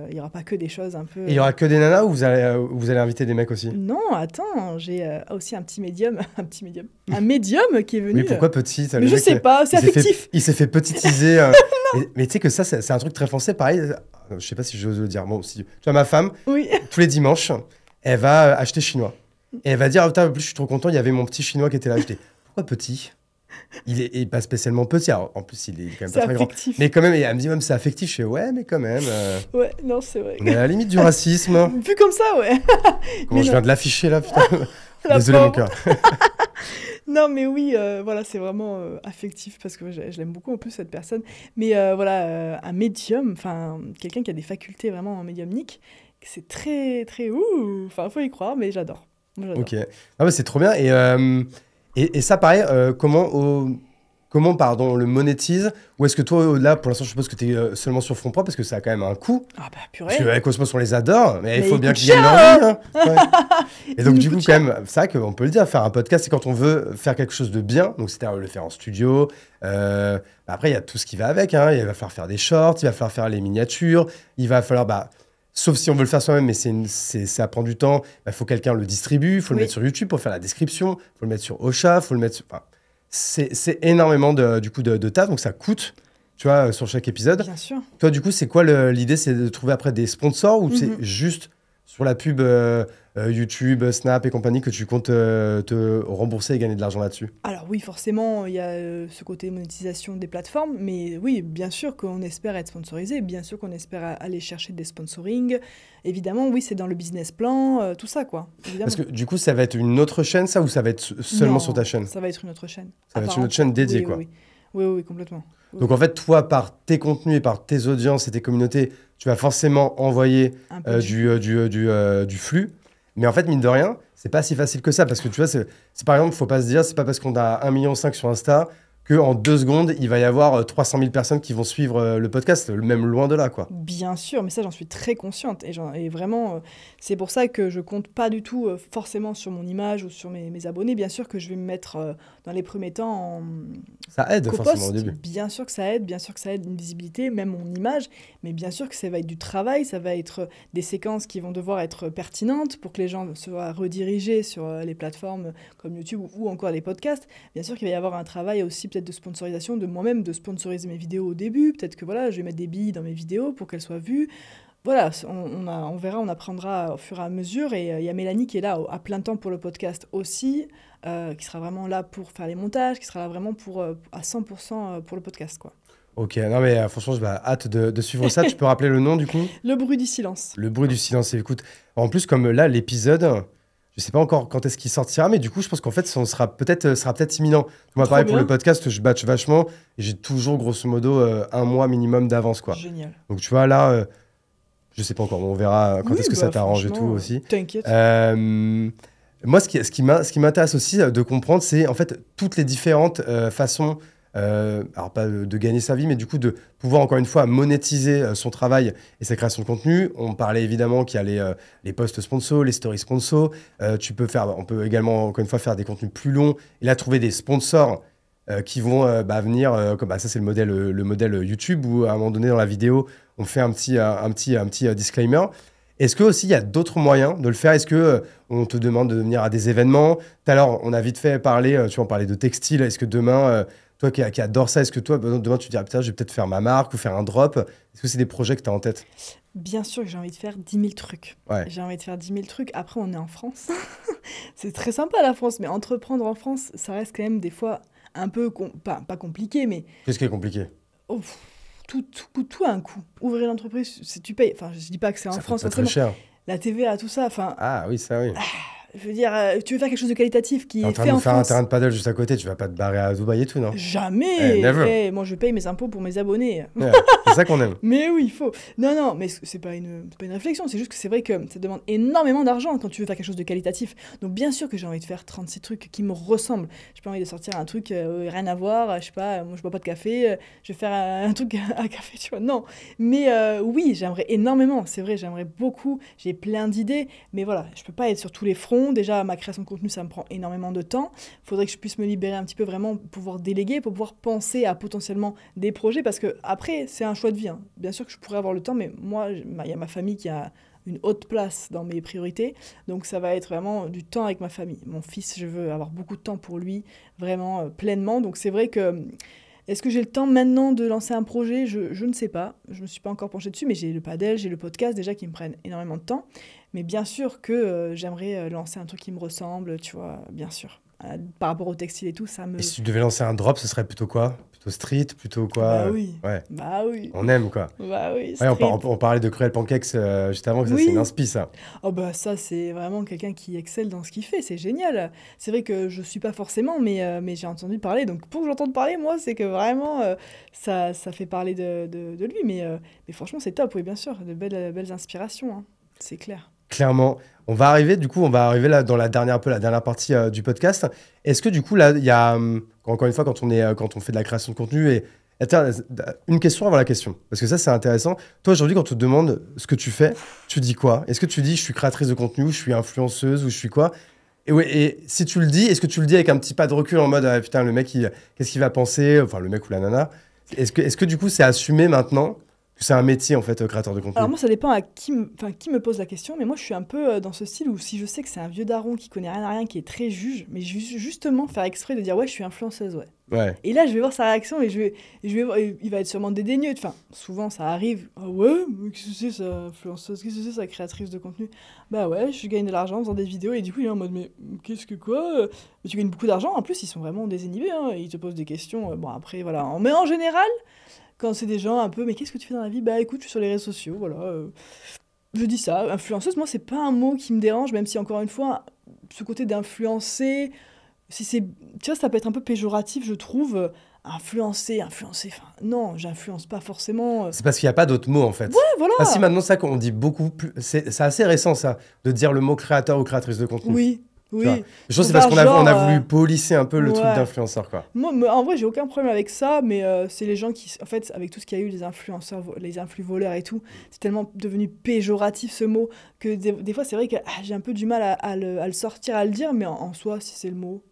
il n'y aura pas que des choses un peu... Et il n'y aura que des nanas ou vous allez inviter des mecs aussi? Non, attends, j'ai aussi un médium qui est venu... Mais pourquoi petit? Mais je sais pas, c'est affectif. Il s'est fait petitiser. mais tu sais que ça, c'est un truc très français, pareil, je sais pas si j'ose le dire, bon, si tu vois ma femme, tous les dimanches, elle va acheter chinois. Et elle va dire, putain, en plus je suis trop content, il y avait mon petit chinois qui était là, je dis, pourquoi petit? il est pas spécialement petit. Alors, en plus, il est quand même C'est pas très grand. affectif. Mais quand même, elle me dit même c'est affectif. Je fais ouais, mais quand même. Ouais, non, c'est vrai. On est à la limite du racisme. Vu comme ça, ouais. Comment je non. viens de l'afficher là, putain. La Désolé mon pauvre. cœur. Non, mais oui, voilà, c'est vraiment affectif parce que je l'aime beaucoup en plus, cette personne. Mais voilà, un médium, enfin, quelqu'un qui a des facultés vraiment médiumniques, c'est très, très ouh. Enfin, faut y croire, mais j'adore. Moi, j'adore. Ok. Ah bah, c'est trop bien. Et ça, pareil, comment pardon, on le monétise? Ou est-ce que toi, là, pour l'instant, je suppose que tu es seulement sur fonds propres parce que ça a quand même un coût. Ah bah, Parce purée. qu'avec Cosmos, on les adore, mais il Mais faut il bien coûte qu'ils gagnent leur cher, vie. Hein. Ouais. Et donc, Il du nous coup, coûte quand cher. même, c'est vrai qu'on peut le dire, faire un podcast, c'est quand on veut faire quelque chose de bien. Donc, c'est-à-dire le faire en studio. Après, il y a tout ce qui va avec. Hein. Il va falloir faire des shorts, il va falloir faire les miniatures, il va falloir... sauf si on veut le faire soi-même, mais ça prend du temps. Il faut que quelqu'un le distribue, il faut le Oui. mettre sur YouTube pour faire la description, il faut le mettre sur Ocha, il faut le mettre sur... Enfin, c'est énormément de taf, donc ça coûte, tu vois, sur chaque épisode. Bien sûr. Toi, du coup, c'est quoi l'idée? C'est de trouver après des sponsors ou c'est juste sur la pub YouTube, Snap et compagnie que tu comptes te rembourser et gagner de l'argent là-dessus? Alors oui, forcément, il y a ce côté monétisation des plateformes, mais oui, bien sûr qu'on espère être sponsorisé, bien sûr qu'on espère aller chercher des sponsorings. Évidemment, oui, c'est dans le business plan, tout ça, quoi. Évidemment. Parce que du coup, ça va être une autre chaîne, ça, ou ça va être seulement Non, sur ta chaîne? ça va être une autre chaîne. Ça va être À une part autre chaîne dédiée, oui, quoi. Oui, oui, oui, complètement. Oui, Donc en fait, toi, par tes contenus et par tes audiences et tes communautés, tu vas forcément envoyer un peu du flux. Mais en fait, mine de rien, c'est pas si facile que ça. Parce que tu vois, c'est par exemple, faut pas se dire, c'est pas parce qu'on a 1,5 million sur Insta qu'en 2 secondes, il va y avoir 300 000 personnes qui vont suivre le podcast, même loin de là, quoi. Bien sûr, mais ça, j'en suis très consciente. Et vraiment, c'est pour ça que je compte pas du tout forcément sur mon image ou sur mes abonnés. Bien sûr que je vais me mettre dans les premiers temps en Ça aide forcément au copost. début. Bien sûr que ça aide, bien sûr que ça aide une visibilité, même mon image. Mais bien sûr que ça va être du travail, ça va être des séquences qui vont devoir être pertinentes pour que les gens soient redirigés sur les plateformes comme YouTube ou encore les podcasts. Bien sûr qu'il va y avoir un travail aussi peut-être de sponsorisation de moi-même, de sponsoriser mes vidéos au début. Peut-être que voilà, je vais mettre des billes dans mes vidéos pour qu'elles soient vues. Voilà, on verra, on apprendra au fur et à mesure. Et il y a Mélanie qui est là à plein temps pour le podcast aussi, qui sera vraiment là pour faire les montages, qui sera là vraiment à 100% pour le podcast, quoi. Ok, non mais franchement, j'ai hâte de suivre ça. Tu peux rappeler le nom du coup? Le bruit du silence. Le bruit du silence. Et écoute, en plus, comme là, l'épisode, je sais pas encore quand est-ce qu'il sortira, mais du coup, je pense qu'en fait, ça sera peut-être imminent. Moi, Trop pareil, pour bien. le podcast, je batch vachement. Et j'ai toujours, grosso modo, un mois minimum d'avance, quoi. Génial. Donc, tu vois, là, je sais pas encore, on verra quand Oui, est-ce que bah, ça t'arrange et tout franchement, aussi. T'inquiète. Moi, ce qui m'intéresse aussi de comprendre, c'est en fait toutes les différentes façons, alors pas de gagner sa vie, mais du coup de pouvoir encore une fois monétiser son travail et sa création de contenu. On parlait évidemment qu'il y a les posts sponsors, les stories sponsors. On peut également encore une fois faire des contenus plus longs et là trouver des sponsors qui vont venir, ça c'est le modèle YouTube où à un moment donné dans la vidéo on fait un petit disclaimer. Est-ce que aussi il y a d'autres moyens de le faire? Est-ce que on te demande de venir à des événements? Tout à l'heure, on a vite fait parler, tu vois, on parlait de textile. Est-ce que demain, toi qui adore ça, est-ce que toi, demain, tu te dis, ah, putain, je vais peut-être faire ma marque ou faire un drop? Est-ce que c'est des projets que tu as en tête? Bien sûr que j'ai envie de faire 10 000 trucs. Ouais. J'ai envie de faire 10 000 trucs. Après, on est en France. C'est très sympa la France, mais entreprendre en France, ça reste quand même des fois un peu, pas compliqué, mais Qu'est-ce qui est compliqué? oh, tout a un coût. Ouvrir l'entreprise, si tu payes, enfin, je dis pas que c'est en Ça France, coûte pas très forcément. cher. La TVA, tout ça, enfin, Ah oui, ça oui. je veux dire, tu veux faire quelque chose de qualitatif qui T'es en est train fait de nous en faire un France. terrain de paddle juste à côté, tu vas pas te barrer à Dubaï et tout, non? Jamais. Eh, never. Moi, je paye mes impôts pour mes abonnés. Ouais, c'est ça qu'on aime. Mais oui, il faut. Non, mais c'est pas une réflexion. C'est juste que c'est vrai que ça demande énormément d'argent quand tu veux faire quelque chose de qualitatif. Donc, bien sûr que j'ai envie de faire 36 trucs qui me ressemblent. J'ai pas envie de sortir un truc rien à voir. Je sais pas, moi, je bois pas de café. Je vais faire un truc à café, tu vois. Non. Mais oui, j'aimerais énormément. C'est vrai, j'aimerais beaucoup. J'ai plein d'idées. Mais voilà, je peux pas être sur tous les fronts. Déjà, ma création de contenu, ça me prend énormément de temps. Il faudrait que je puisse me libérer un petit peu, vraiment, pour pouvoir déléguer, pour pouvoir penser à potentiellement des projets. Parce que après, c'est un choix de vie. Hein. Bien sûr que je pourrais avoir le temps, mais moi, il y a ma famille qui a une haute place dans mes priorités. Donc, ça va être vraiment du temps avec ma famille. Mon fils, je veux avoir beaucoup de temps pour lui, vraiment pleinement. Donc, c'est vrai que... Est-ce que j'ai le temps maintenant de lancer un projet? Je ne sais pas. Je ne me suis pas encore penchée dessus, mais j'ai le paddle, j'ai le podcast déjà qui me prennent énormément de temps. Mais bien sûr que j'aimerais lancer un truc qui me ressemble, tu vois, bien sûr. par rapport au textile et tout, ça me... Et si tu devais lancer un drop, ce serait plutôt quoi? Plutôt street, plutôt quoi? Bah oui, Ouais, bah oui, on aime quoi. bah oui, Ouais, street. on parlait de Cruel Pancakes juste avant, que ça Oui. c'est une inspi ça. Oh bah ça, c'est vraiment quelqu'un qui excelle dans ce qu'il fait, c'est génial. C'est vrai que je suis pas forcément, mais j'ai entendu parler, donc pour que j'entende parler, moi, c'est que vraiment, ça fait parler de lui, mais franchement, c'est top, oui, bien sûr, de belles inspirations, hein, c'est clair. Clairement. On va arriver là dans la dernière partie du podcast. Est-ce que du coup là, il y a encore une fois quand on fait de la création de contenu et attends, une question avant la question parce que ça c'est intéressant. Toi aujourd'hui quand on te demande ce que tu fais, tu dis quoi? Est-ce que tu dis je suis créatrice de contenu ou je suis influenceuse ou je suis quoi? Et ouais, et si tu le dis, est-ce que tu le dis avec un petit pas de recul en mode ah, putain le mec qu'est-ce qu'il va penser? Enfin le mec ou la nana. Est-ce que du coup c'est assumé maintenant? C'est un métier en fait, créateur de contenu. Alors moi, ça dépend à qui me pose la question, mais moi, je suis un peu dans ce style où si je sais que c'est un vieux daron qui connaît rien à rien, qui est très juge, mais justement faire exprès de dire ouais, je suis influenceuse, ouais. Ouais. Et là, je vais voir sa réaction et il va être sûrement dédaigneux. Enfin, souvent, ça arrive. Ah ouais, mais qu'est-ce que c'est ça, influenceuse? Qu'est-ce que c'est ça, créatrice de contenu? Bah ouais, je gagne de l'argent en faisant des vidéos et du coup, il est en mode mais qu'est-ce que quoi? Mais tu gagnes beaucoup d'argent. En plus, ils sont vraiment désinhibés, hein, et ils te posent des questions. Bon, après, voilà. Mais en général, quand c'est des gens un peu, mais qu'est-ce que tu fais dans la vie? Bah écoute, je suis sur les réseaux sociaux, voilà. Je dis ça. Influenceuse, moi, c'est pas un mot qui me dérange, même si encore une fois, ce côté d'influencer, si c'est, tu vois, ça peut être un peu péjoratif, je trouve. Influencer, enfin, non, j'influence pas forcément. C'est parce qu'il n'y a pas d'autres mots en fait. Ouais, voilà. Ah si, maintenant ça qu'on dit beaucoup plus. C'est assez récent ça, de dire le mot créateur ou créatrice de contenu. Oui, Tu vois. oui. Je pense que c'est parce qu'on a Genre, voulu polisser un peu le truc ouais. d'influenceur quoi. Moi, en vrai, j'ai aucun problème avec ça, mais c'est les gens qui, en fait, avec tout ce qu'il y a eu, les influenceurs, les influx voleurs et tout, c'est tellement devenu péjoratif ce mot que des fois, c'est vrai que j'ai un peu du mal à le sortir, à le dire, mais en soi, si c'est le mot.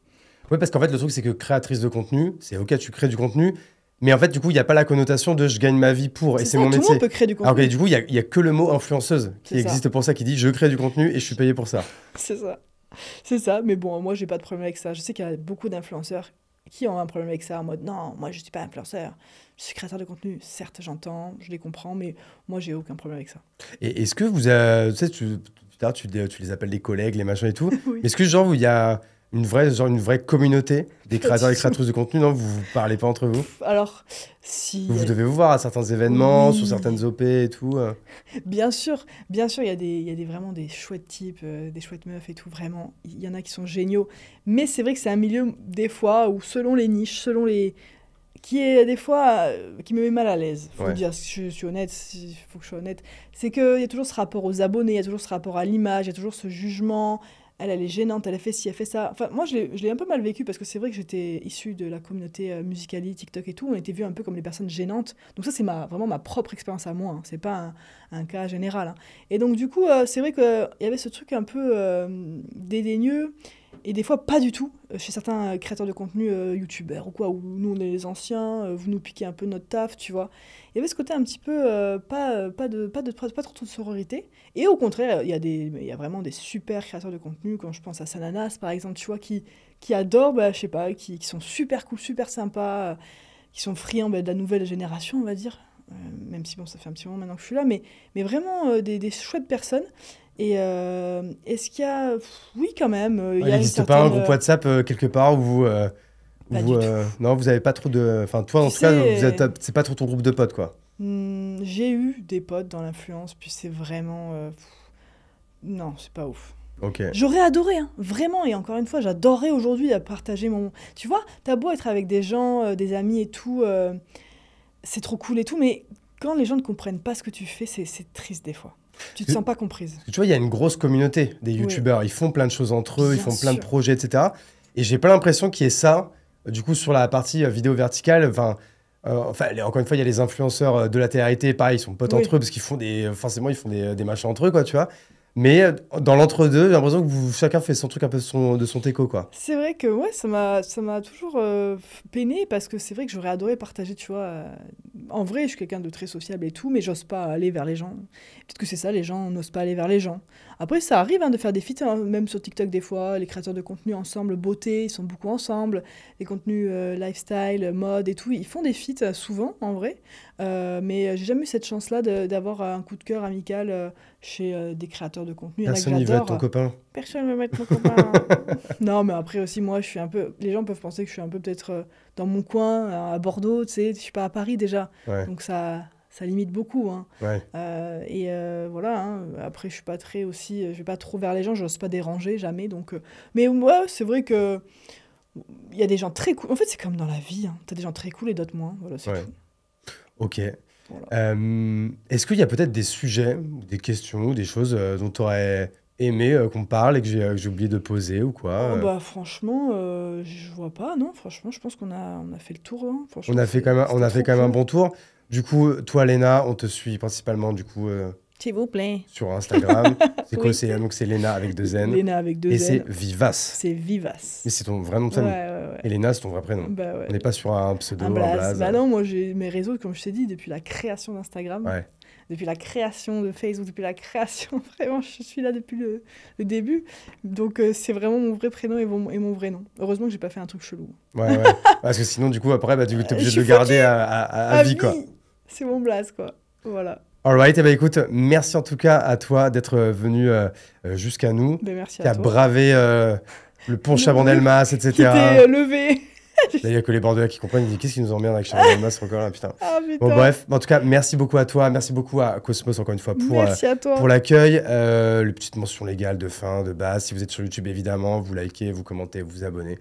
Oui, parce qu'en fait, le truc, c'est que créatrice de contenu, c'est ok, tu crées du contenu, mais en fait, du coup, il n'y a pas la connotation de je gagne ma vie pour, et c'est mon Tout le métier. monde peut créer du contenu. Alors que du coup, il y a que le mot influenceuse qui C'est ça. existe pour ça, qui dit je crée du contenu et je suis payé pour ça. C'est ça. C'est ça, mais bon, moi, j'ai pas de problème avec ça. Je sais qu'il y a beaucoup d'influenceurs qui ont un problème avec ça, en mode non, moi, je suis pas influenceur, je suis créateur de contenu. Certes, j'entends, je les comprends, mais moi, j'ai aucun problème avec ça. Et est-ce que vous, tu sais, tu les appelles les collègues, les machins et tout, Oui. mais est-ce que genre, il y a une vraie communauté des créateurs et créatrices de contenu, non? Vous parlez pas entre vous? Alors, si. Vous devez vous voir à certains événements, Oui. sur certaines OP et tout. Bien sûr, il y a vraiment des chouettes types, des chouettes meufs et tout, vraiment. Il y en a qui sont géniaux. Mais c'est vrai que c'est un milieu, des fois, où selon les niches, qui est des fois, qui me met mal à l'aise. Faut Ouais. dire, je suis honnête, il faut que je sois honnête. C'est qu'il y a toujours ce rapport aux abonnés, il y a toujours ce rapport à l'image, il y a toujours ce jugement. Elle est gênante, elle a fait ci, elle fait ça. Enfin, moi, je l'ai un peu mal vécu parce que c'est vrai que j'étais issue de la communauté Musical.ly, TikTok et tout. On était vus un peu comme les personnes gênantes. Donc ça, c'est vraiment ma propre expérience à moi. Hein. C'est pas un cas général. Hein. Et donc, du coup, c'est vrai qu'il y avait ce truc un peu dédaigneux et des fois pas du tout chez certains créateurs de contenu youtubeurs ou quoi, où nous, on est les anciens, vous nous piquez un peu notre taf, tu vois. Il y avait ce côté un petit peu pas trop de sororité. Et au contraire, il y a vraiment des super créateurs de contenu, quand je pense à Sananas, par exemple, tu vois, qui adorent, je sais pas, qui sont super cool, super sympas, qui sont friands de la nouvelle génération, on va dire. Même si, bon, ça fait un petit moment maintenant que je suis là, mais vraiment des chouettes personnes. Et est-ce qu'il y a... Oui, quand même. Il n'existe pas un groupe WhatsApp quelque part où vous... Pas du tout. Non, vous avez pas trop de... Enfin, toi, en Tu tout cas, sais- c'est pas trop ton groupe de potes, quoi. J'ai eu des potes dans l'influence, puis c'est vraiment... Non, c'est pas ouf. Ok. J'aurais adoré, hein, vraiment, et encore une fois, j'adorerais aujourd'hui à partager mon... Tu vois, t'as beau être avec des gens, des amis et tout, c'est trop cool et tout, mais quand les gens ne comprennent pas ce que tu fais, c'est triste des fois. Tu te sens pas comprise. Parce que tu vois, il y a une grosse communauté des youtubeurs. Ils font plein de choses entre eux, ils Bien font plein de sûr. projets, etc. Et j'ai pas l'impression qu'il y ait ça, du coup, sur la partie vidéo verticale. Enfin, encore une fois, il y a les influenceurs de la télé-réalité, pareil, ils sont potes Oui. entre eux parce qu'ils font forcément, ils font des machins entre eux, quoi, tu vois. Mais dans l'entre-deux, j'ai l'impression que chacun fait son truc un peu de son teco, quoi. C'est vrai que ouais, ça m'a toujours peiné parce que c'est vrai que j'aurais adoré partager, tu vois. En vrai, je suis quelqu'un de très sociable et tout, mais j'ose pas aller vers les gens. Peut-être que c'est ça, les gens n'osent pas aller vers les gens. Après, ça arrive de faire des feats, même sur TikTok des fois, les créateurs de contenu ensemble, beauté, ils sont beaucoup ensemble, les contenus lifestyle, mode et tout, ils font des feats souvent, en vrai. Mais j'ai jamais eu cette chance-là d'avoir un coup de cœur amical chez des créateurs de contenu. Personne n'y veut être ton copain. Personne ne veut mettre mon copain. Non, mais après aussi, moi, je suis un peu... Les gens peuvent penser que je suis un peu peut-être dans mon coin, à Bordeaux, tu sais, je suis pas à Paris déjà. Ouais. Donc ça limite beaucoup. Ouais. Voilà, après, je suis pas très aussi... je vais pas trop vers les gens, j'ose pas déranger, jamais. Donc, mais moi, c'est vrai que... Il y a des gens très cool. En fait, c'est comme dans la vie. T'as des gens très cool et d'autres moins. Voilà, c'est tout. Ok. Voilà. Est-ce qu'il y a peut-être des sujets, des questions, ou des choses dont tu aurais aimé qu'on parle et que j'ai oublié de poser ou quoi Bah, franchement, je vois pas, non. Franchement, je pense qu'on a fait le tour. On a fait quand même un bon tour. Du coup, toi, Léna, on te suit principalement du coup s'il vous plaît. sur Instagram. C'est quoi? Oui. Donc c'est Léna avec 2 N. Léna avec 2 Et N. c'est Vivace. C'est Vivace. Mais c'est ton vrai nom de famille. Ouais. Et Léna, c'est ton vrai prénom. Bah ouais. On n'est pas sur un pseudo, Un un blaze. blaze. Bah non, moi j'ai mes réseaux, comme je t'ai dit, depuis la création d'Instagram, Ouais. depuis la création de Facebook, depuis la création, vraiment, je suis là depuis le début. Donc c'est vraiment mon vrai prénom et mon vrai nom. Heureusement que j'ai pas fait un truc chelou. Ouais. Parce que sinon, du coup, après, tu es obligé Je de le suis garder à vie, quoi. C'est mon blaze, quoi. Voilà. Alright, et écoute, merci en tout cas à toi d'être venu jusqu'à nous. Ben, merci Qui à a toi. bravé le pont Chabandelmas, etc. Qui était levé. Là, il n'y a que les Bordelais qui comprennent. Ils disent qu'est-ce qui nous emmerde avec Chabandelmas encore là, putain. Ah, putain. Bon, bref, en tout cas, merci beaucoup à toi. Merci beaucoup à Cosmos, encore une fois, Merci à toi. pour l'accueil. Les petites mentions légales de fin, de base. Si vous êtes sur YouTube, évidemment, vous likez, vous commentez, vous abonnez.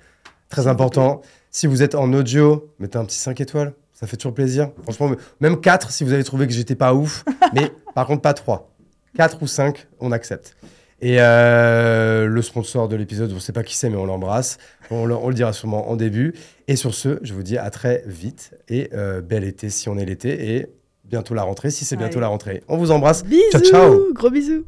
Très important. Si vous êtes en audio, mettez un petit 5 étoiles. Ça fait toujours plaisir. Franchement, même 4 si vous avez trouvé que j'étais pas ouf. Mais par contre, pas 3. 4 ou 5, on accepte. Et le sponsor de l'épisode, on ne sait pas qui c'est, mais on l'embrasse. On le dira sûrement en début. Et sur ce, je vous dis à très vite. Et bel été si on est l'été. Et bientôt la rentrée si c'est bientôt la rentrée. On vous embrasse. Bisous. Ciao, ciao. Gros bisous.